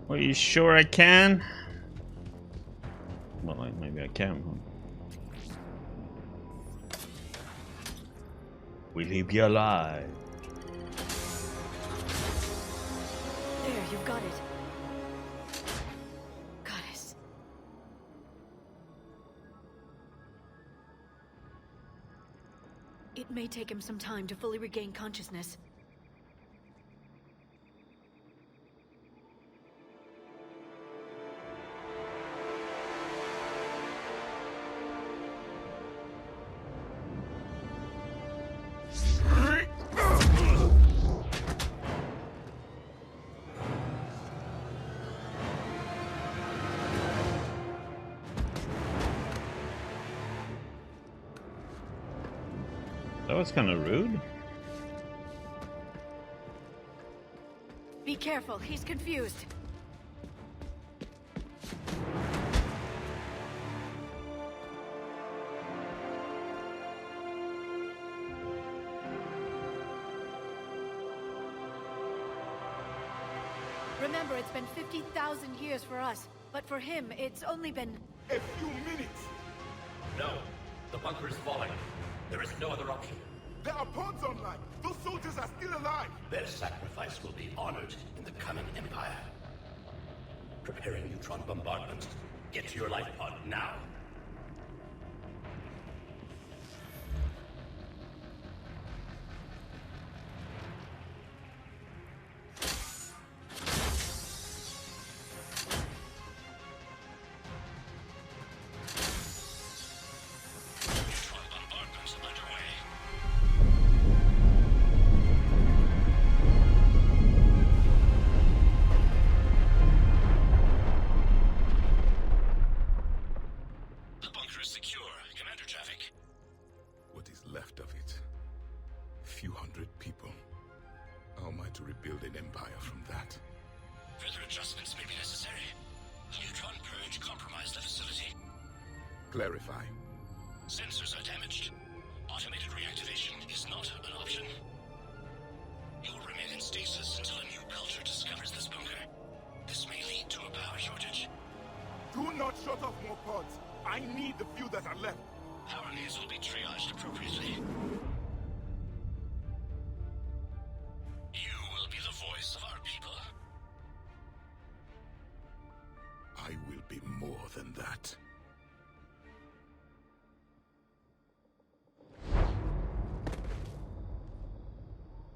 Are you sure I can? Well, maybe I can. Huh? Will he be alive? There, you've got it. Goddess. It may take him some time to fully regain consciousness. That was kind of rude. Be careful, he's confused. Remember, it's been 50,000 years for us, but for him, it's only been... A few minutes! No, the bunker is falling. There is no other option. There are pods online! Those soldiers are still alive! Their sacrifice will be honored in the coming Empire. Preparing neutron bombardment. Get to your life pod now. Clarify. Sensors are damaged. Automated reactivation is not an option. You will remain in stasis until a new culture discovers this bunker. This may lead to a power shortage. Do not shut off more pods. I need the few that are left. Power needs will be triaged appropriately. You will be the voice of our people. I will be more than that.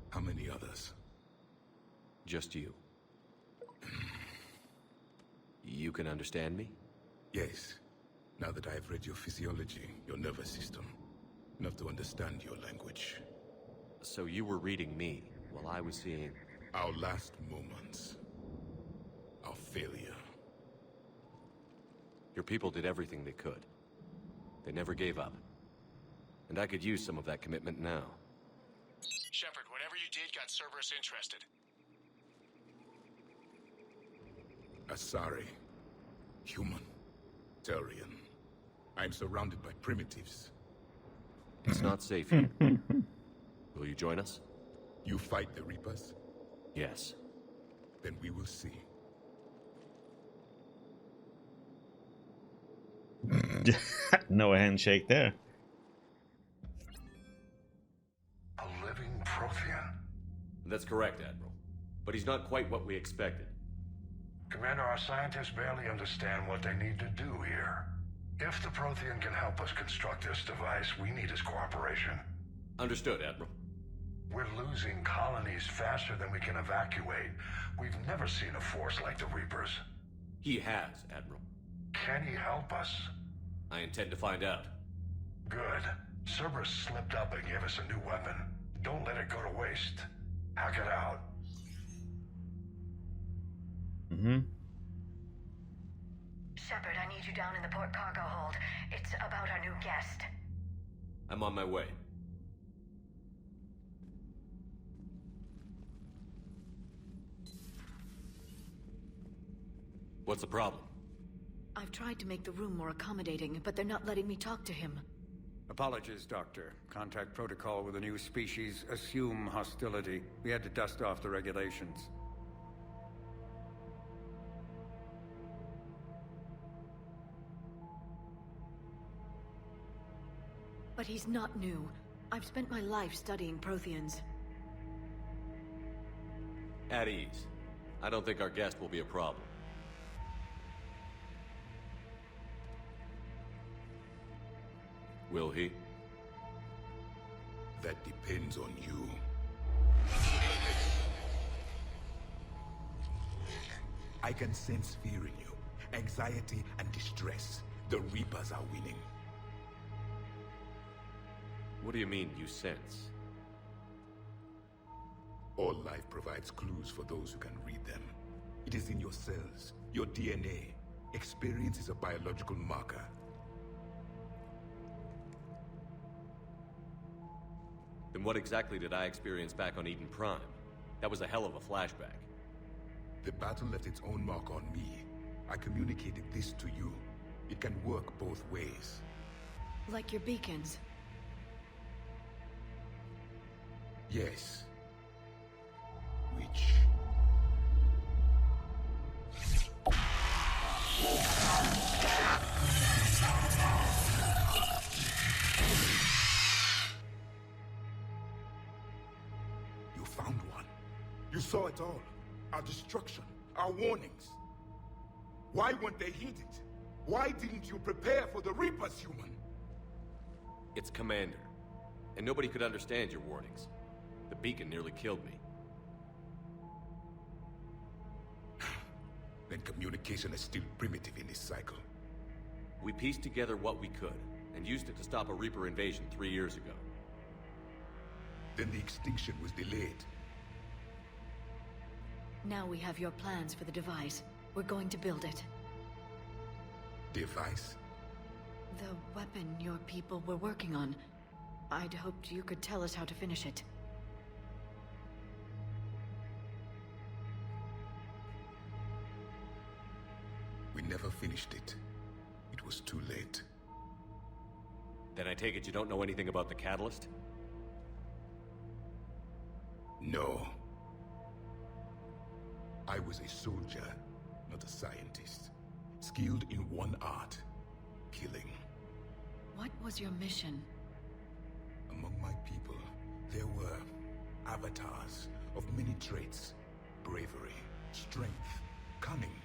How many others? Just you. You can understand me? Yes. Now that I have read your physiology, your nervous system, enough to understand your language. So you were reading me, while I was seeing... Our last moments. Our failure. Your people did everything they could. They never gave up. And I could use some of that commitment now. Shepard, whatever you did got Cerberus interested. Asari. Human. Turian. I'm surrounded by primitives. It's not safe here. Will you join us? You fight the Reapers? Yes. Then we will see. No handshake there. A living Prothean? That's correct, Admiral. But he's not quite what we expected. Commander, our scientists barely understand what they need to do here. If the Prothean can help us construct this device, we need his cooperation. Understood, Admiral. We're losing colonies faster than we can evacuate. We've never seen a force like the Reapers. He has, Admiral. Can he help us? I intend to find out. Good. Cerberus slipped up and gave us a new weapon. Don't let it go to waste. Hack it out. Shepard, I need you down in the port cargo hold. It's about our new guest. I'm on my way. What's the problem? I've tried to make the room more accommodating, but they're not letting me talk to him. Apologies, Doctor. Contact protocol with a new species. Assume hostility. We had to dust off the regulations. But he's not new. I've spent my life studying Protheans. At ease. I don't think our guest will be a problem. Will he? That depends on you. I can sense fear in you, anxiety and distress. The Reapers are winning. What do you mean, you sense? All life provides clues for those who can read them. It is in your cells, your DNA. Experience is a biological marker. Then what exactly did I experience back on Eden Prime? That was a hell of a flashback. The battle left its own mark on me. I communicated this to you. It can work both ways. Like your beacons. Yes. Which... You found one. You saw it all. Our destruction, our warnings. Why weren't they heeded? Why didn't you prepare for the Reapers, human? It's Commander. And nobody could understand your warnings. The beacon nearly killed me. Then communication is still primitive in this cycle. We pieced together what we could, and used it to stop a Reaper invasion 3 years ago. Then the extinction was delayed. Now we have your plans for the device. We're going to build it. Device? The weapon your people were working on. I'd hoped you could tell us how to finish it. We never finished it. It was too late. Then I take it you don't know anything about the catalyst? No. I was a soldier, not a scientist. Skilled in one art, killing. What was your mission? Among my people, there were avatars of many traits. Bravery, strength, cunning.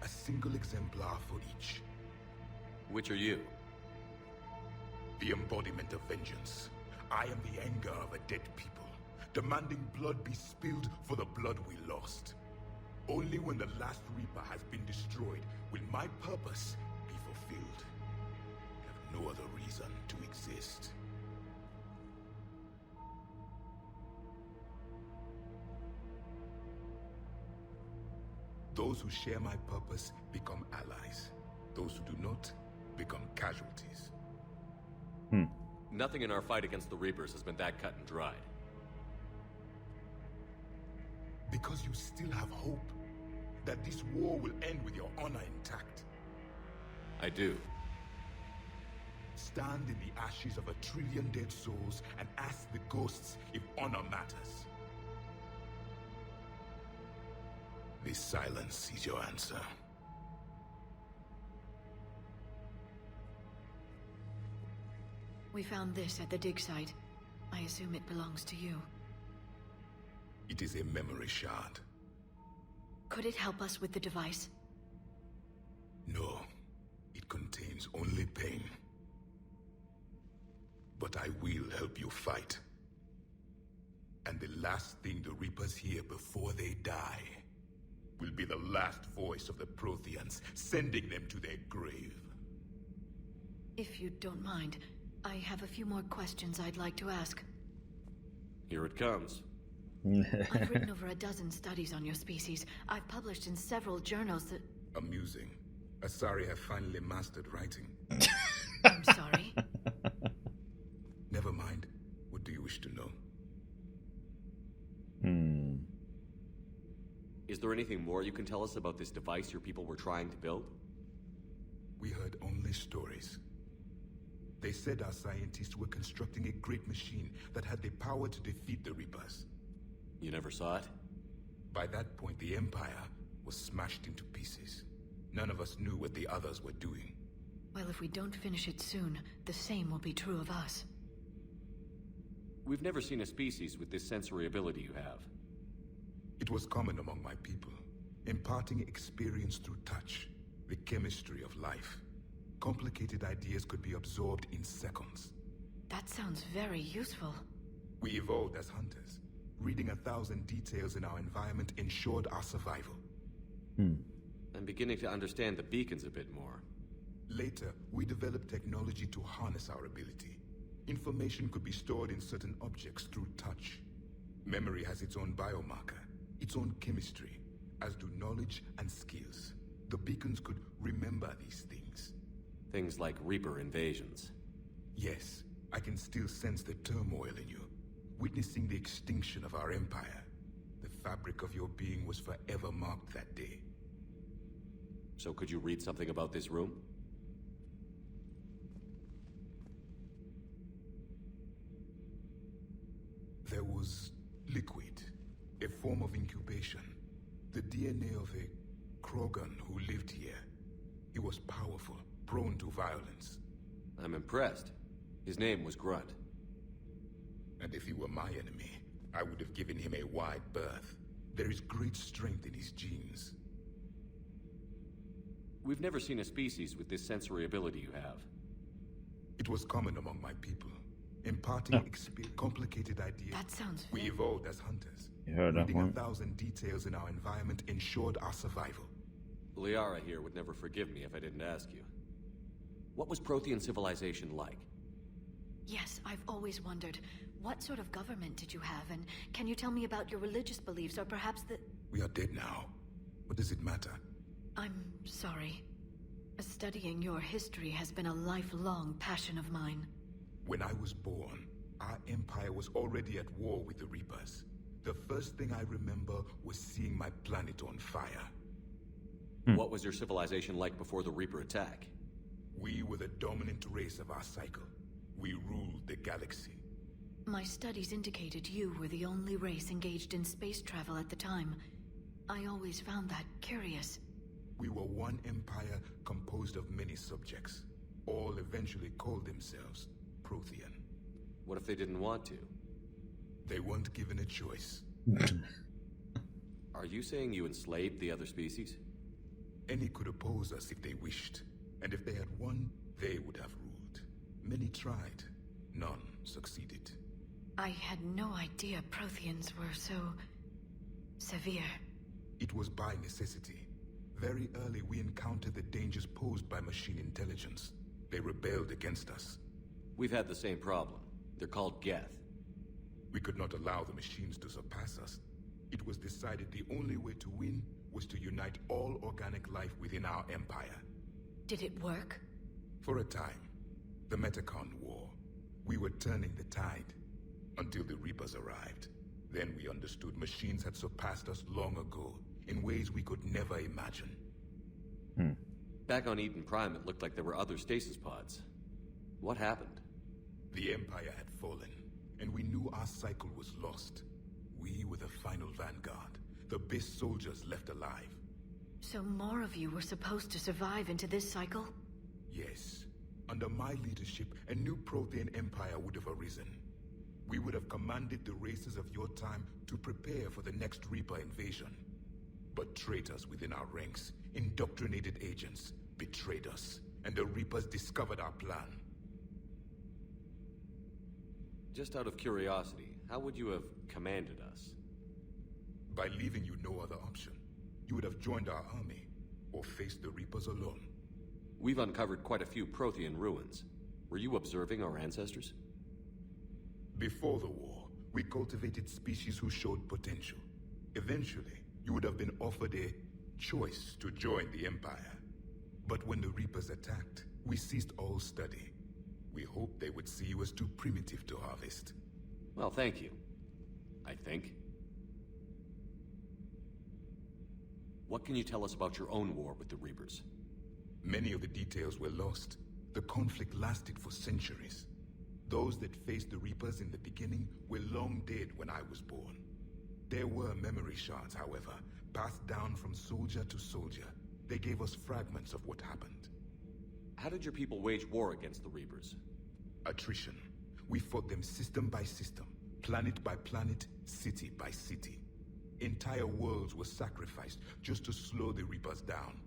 A single exemplar for each. Which are you? The embodiment of vengeance. I am the anger of a dead people, demanding blood be spilled for the blood we lost. Only when the last Reaper has been destroyed will my purpose be fulfilled. I have no other reason to exist. Those who share my purpose become allies. Those who do not become casualties. Nothing in our fight against the Reapers has been that cut and dried. Because you still have hope that this war will end with your honor intact. I do. Stand in the ashes of 1 trillion dead souls and ask the ghosts if honor matters. This silence is your answer. We found this at the dig site. I assume it belongs to you. It is a memory shard. Could it help us with the device? No. It contains only pain. But I will help you fight. And the last thing the Reapers hear before they die will be the last voice of the Protheans, sending them to their grave. If you don't mind, I have a few more questions I'd like to ask. Here it comes. I've written over a dozen studies on your species. I've published in several journals that... Amusing. Asari have finally mastered writing. I'm sorry. Never mind. What do you wish to know? Is there anything more you can tell us about this device your people were trying to build? We heard only stories. They said our scientists were constructing a great machine that had the power to defeat the Reapers. You never saw it? By that point, the Empire was smashed into pieces. None of us knew what the others were doing. Well, if we don't finish it soon, the same will be true of us. We've never seen a species with this sensory ability you have. It was common among my people, imparting experience through touch, the chemistry of life. Complicated ideas could be absorbed in seconds. That sounds very useful. We evolved as hunters. Reading 1,000 details in our environment ensured our survival. I'm beginning to understand the beacons a bit more. Later, we developed technology to harness our ability. Information could be stored in certain objects through touch. Memory has its own biomarker, its own chemistry, as do knowledge and skills. The beacons could remember these things. Things like Reaper invasions. Yes, I can still sense the turmoil in you, witnessing the extinction of our empire. The fabric of your being was forever marked that day. So could you read something about this room? There was liquid, a form of incubation. The DNA of a Krogan who lived here. He was powerful, prone to violence. I'm impressed. His name was Grunt. And if he were my enemy, I would have given him a wide berth. There is great strength in his genes. We've never seen a species with this sensory ability you have. It was common among my people, imparting complicated ideas. That sounds We evolved as hunters. You heard that Reading one? 1,000 details in our environment ensured our survival. Liara here would never forgive me if I didn't ask you. What was Prothean civilization like? Yes, I've always wondered, what sort of government did you have, and can you tell me about your religious beliefs, or perhaps the... We are dead now. What does it matter? I'm sorry. Studying your history has been a lifelong passion of mine. When I was born, our empire was already at war with the Reapers. The first thing I remember was seeing my planet on fire. What was your civilization like before the Reaper attack? We were the dominant race of our cycle. We ruled the galaxy. My studies indicated you were the only race engaged in space travel at the time. I always found that curious. We were one empire composed of many subjects. All eventually called themselves Prothean. What if they didn't want to? They weren't given a choice. Are you saying you enslaved the other species? Any could oppose us if they wished. And if they had won, they would have ruled. Many tried. None succeeded. I had no idea Protheans were so... severe. It was by necessity. Very early we encountered the dangers posed by machine intelligence. They rebelled against us. We've had the same problem. They're called Geth. We could not allow the machines to surpass us. It was decided the only way to win was to unite all organic life within our empire. Did it work? For a time. The Metacon War. We were turning the tide. Until the Reapers arrived. Then we understood machines had surpassed us long ago, in ways we could never imagine. Back on Eden Prime, it looked like there were other stasis pods. What happened? The Empire had fallen, and we knew our cycle was lost. We were the final vanguard, the best soldiers left alive. So more of you were supposed to survive into this cycle? Yes. Under my leadership, a new Prothean empire would have arisen. We would have commanded the races of your time to prepare for the next Reaper invasion. But traitors within our ranks, indoctrinated agents, betrayed us, and the Reapers discovered our plan. Just out of curiosity, how would you have commanded us? By leaving you no other option. You would have joined our army, or faced the Reapers alone. We've uncovered quite a few Prothean ruins. Were you observing our ancestors? Before the war, we cultivated species who showed potential. Eventually, you would have been offered a choice to join the Empire. But when the Reapers attacked, we ceased all study. We hoped they would see you as too primitive to harvest. Well, thank you. I think. What can you tell us about your own war with the Reapers? Many of the details were lost. The conflict lasted for centuries. Those that faced the Reapers in the beginning were long dead when I was born. There were memory shards, however, passed down from soldier to soldier. They gave us fragments of what happened. How did your people wage war against the Reapers? Attrition. We fought them system by system, planet by planet, city by city. Entire worlds were sacrificed just to slow the Reapers down.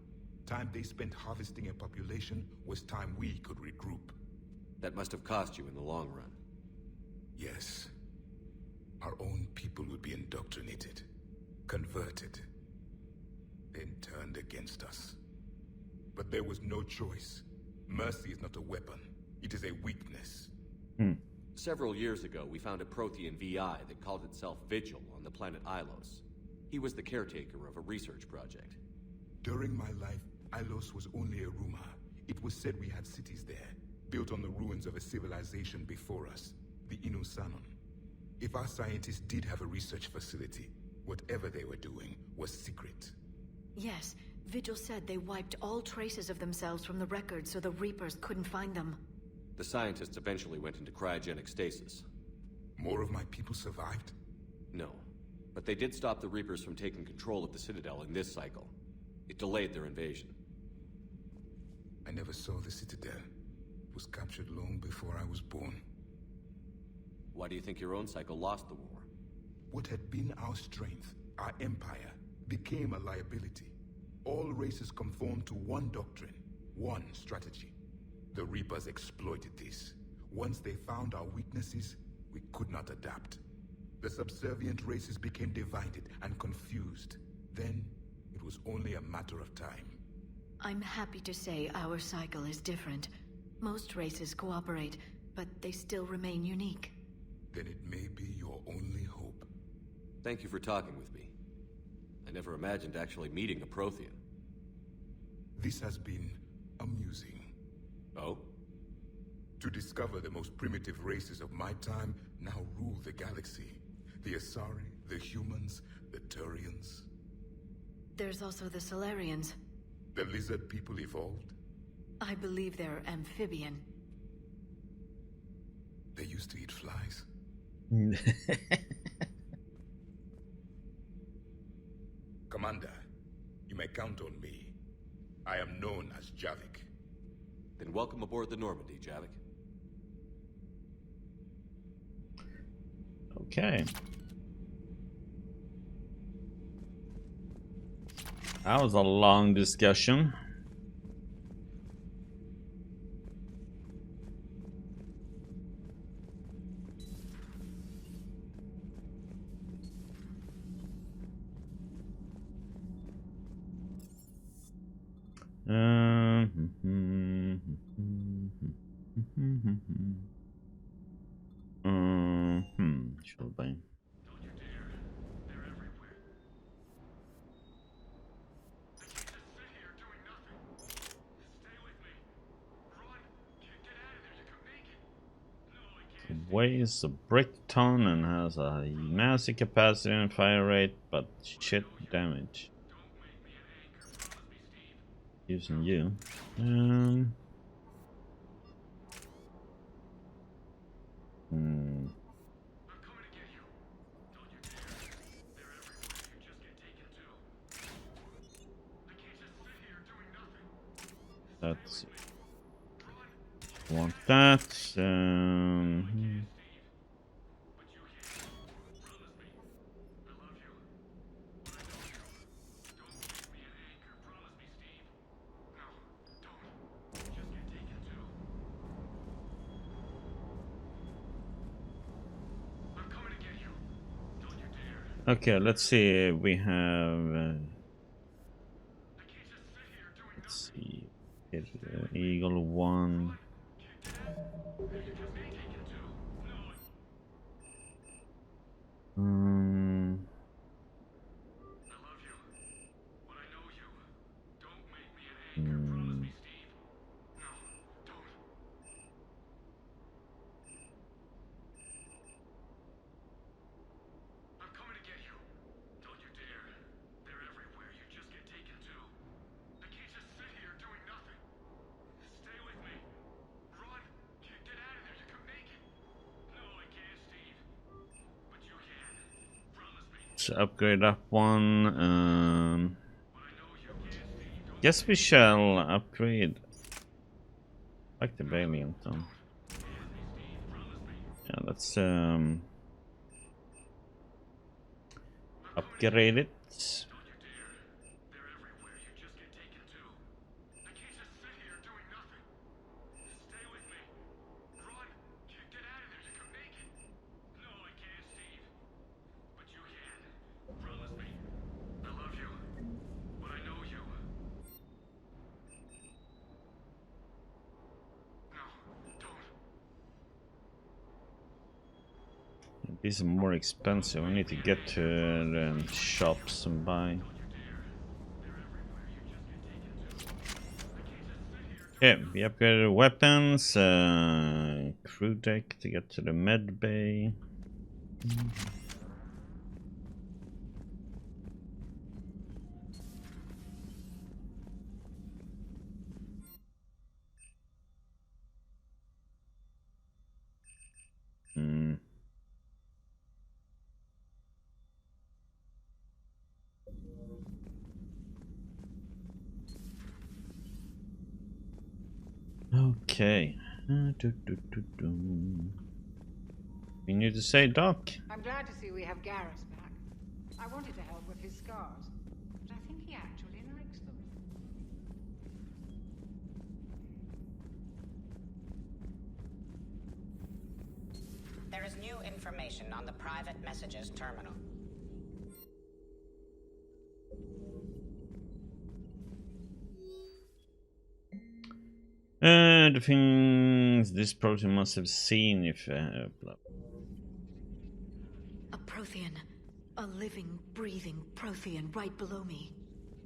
Time they spent harvesting a population was time we could regroup. That must have cost you in the long run. Yes. Our own people would be indoctrinated, converted, then turned against us. But there was no choice. Mercy is not a weapon. It is a weakness. Several years ago, we found a Prothean VI that called itself Vigil on the planet Ilos. He was the caretaker of a research project. During my life, Ilos was only a rumor. It was said we had cities there, built on the ruins of a civilization before us, the Inusanon. If our scientists did have a research facility, whatever they were doing was secret. Yes, Vigil said they wiped all traces of themselves from the records so the Reapers couldn't find them. The scientists eventually went into cryogenic stasis. More of my people survived? No, but they did stop the Reapers from taking control of the Citadel in this cycle. It delayed their invasion. I never saw the Citadel. It was captured long before I was born. Why do you think your own cycle lost the war? What had been our strength, our empire, became a liability. All races conformed to one doctrine, one strategy. The Reapers exploited this. Once they found our weaknesses, we could not adapt. The subservient races became divided and confused. Then, it was only a matter of time. I'm happy to say our cycle is different. Most races cooperate, but they still remain unique. Then it may be your only hope. Thank you for talking with me. I never imagined actually meeting a Prothean. This has been amusing. Oh? To discover the most primitive races of my time now rule the galaxy. The Asari, the humans, the Turians. There's also the Solarians. The lizard people evolved? I believe they're amphibian. They used to eat flies. Commander, you may count on me. I am known as Javik. Then welcome aboard the Normandy, Javik. Okay. That was a long discussion. Should be. Weighs a brick ton and has a massive capacity and fire rate, but shit damage. Using you. That's want that. Okay, let's see. We have. Let's see. Eagle 1. Upgrade up one. Guess we shall upgrade Like the Valiant though. Yeah, let's upgrade it. These are more expensive. We need to get to the shops and buy. Yeah, we upgraded weapons, crew deck to get to the med bay. Okay. We need to say, Doc. I'm glad to see we have Garrus back. I wanted to help with his scars, but I think he actually likes them. There is new information on the private messages terminal. The things this protein must have seen if... A Prothean. A living, breathing Prothean right below me.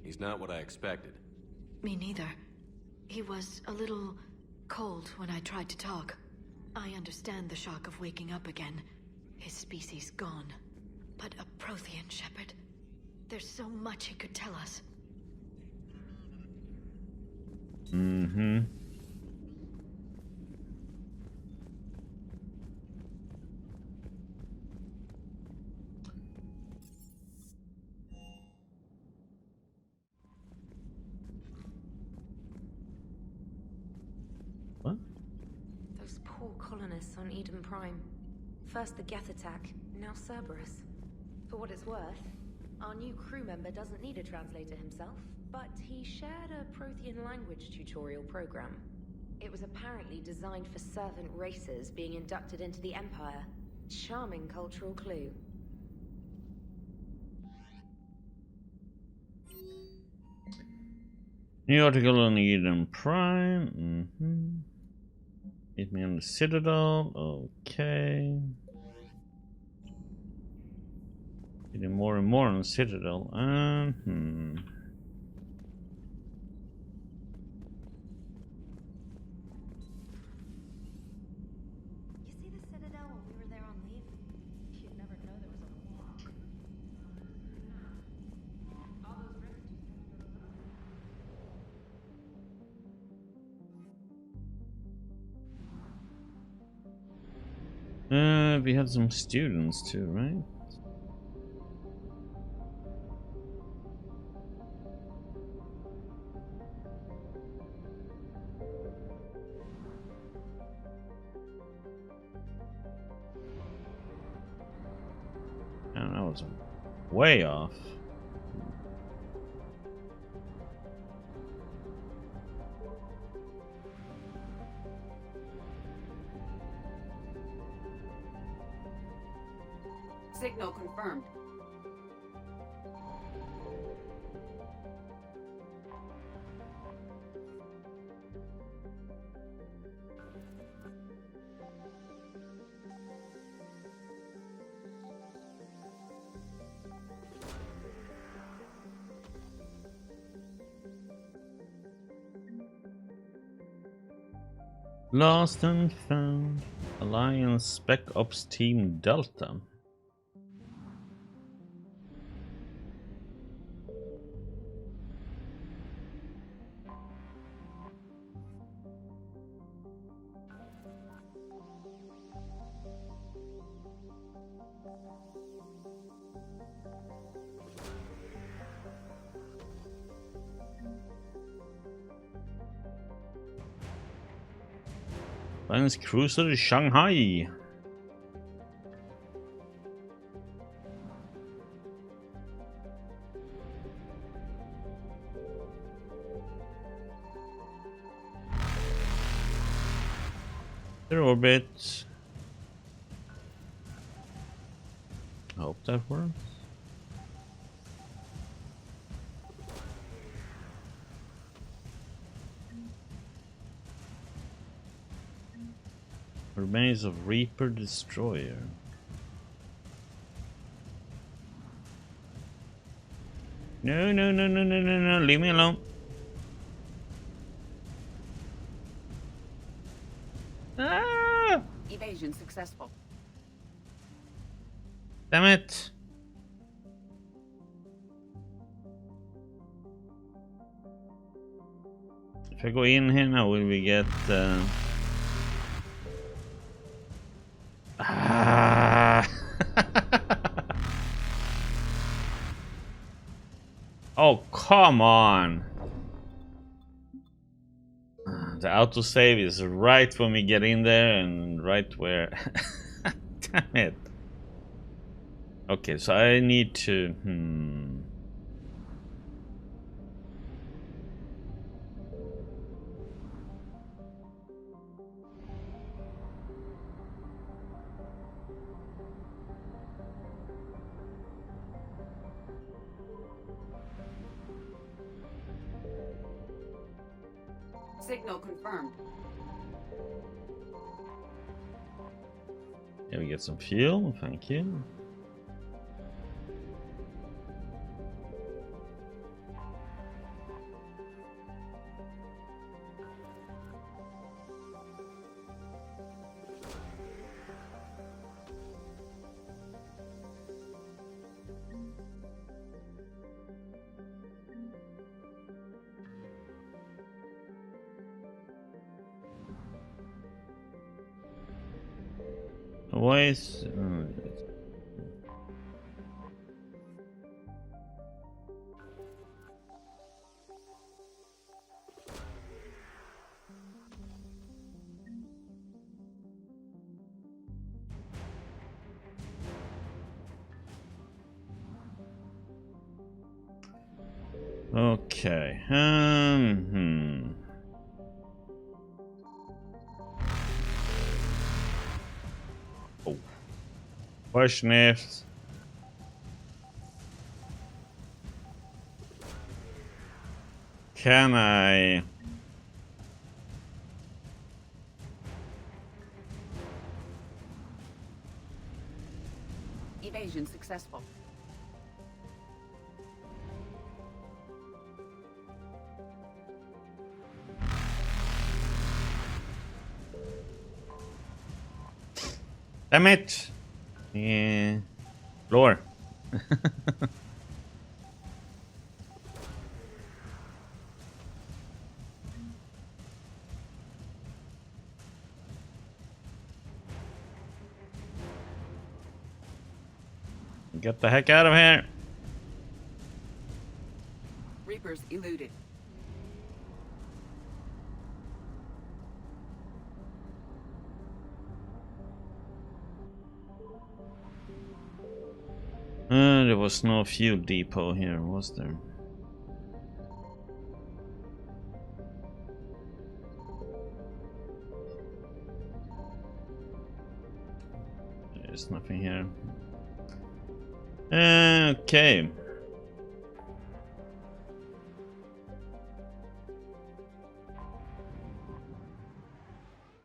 He's not what I expected. Me neither. He was a little cold when I tried to talk. I understand the shock of waking up again. His species gone. But a Prothean, Shepard. There's so much he could tell us. Mm-hmm. What? Those poor colonists on Eden Prime. First the Geth attack, now Cerberus. For what it's worth, our new crew member doesn't need a translator himself, but he shared a Prothean language tutorial program. It was apparently designed for servant races being inducted into the Empire. Charming cultural clue. New article on Eden Prime. Meet me on the Citadel. Okay. Getting more and more on the Citadel. You see the Citadel when we were there on leave? You'd never know there was a war. All those rifts just gotta go to We had some students too, right? And that was way off. Signal confirmed. Lost and found. Alliance Spec Ops Team Delta. Finance cruiser Shanghai. Their orbit. I hope that works. Remains of Reaper Destroyer. No, no, no, no, no, no, no, leave me alone. Ah! Evasion successful. Damn it. If I go in here now, will we get... Ah! Oh, come on! The autosave is right when we get in there and right where... Damn it. Okay, so I need to... Signal confirmed. Yeah, we get some fuel, thank you. Why is... Okay. Oh. Question is... Can I... Evasion successful. Damn it! Yeah. Floor. Get the heck out of here! Reapers eluded. There was no fuel depot here, was there? There's nothing here. Okay.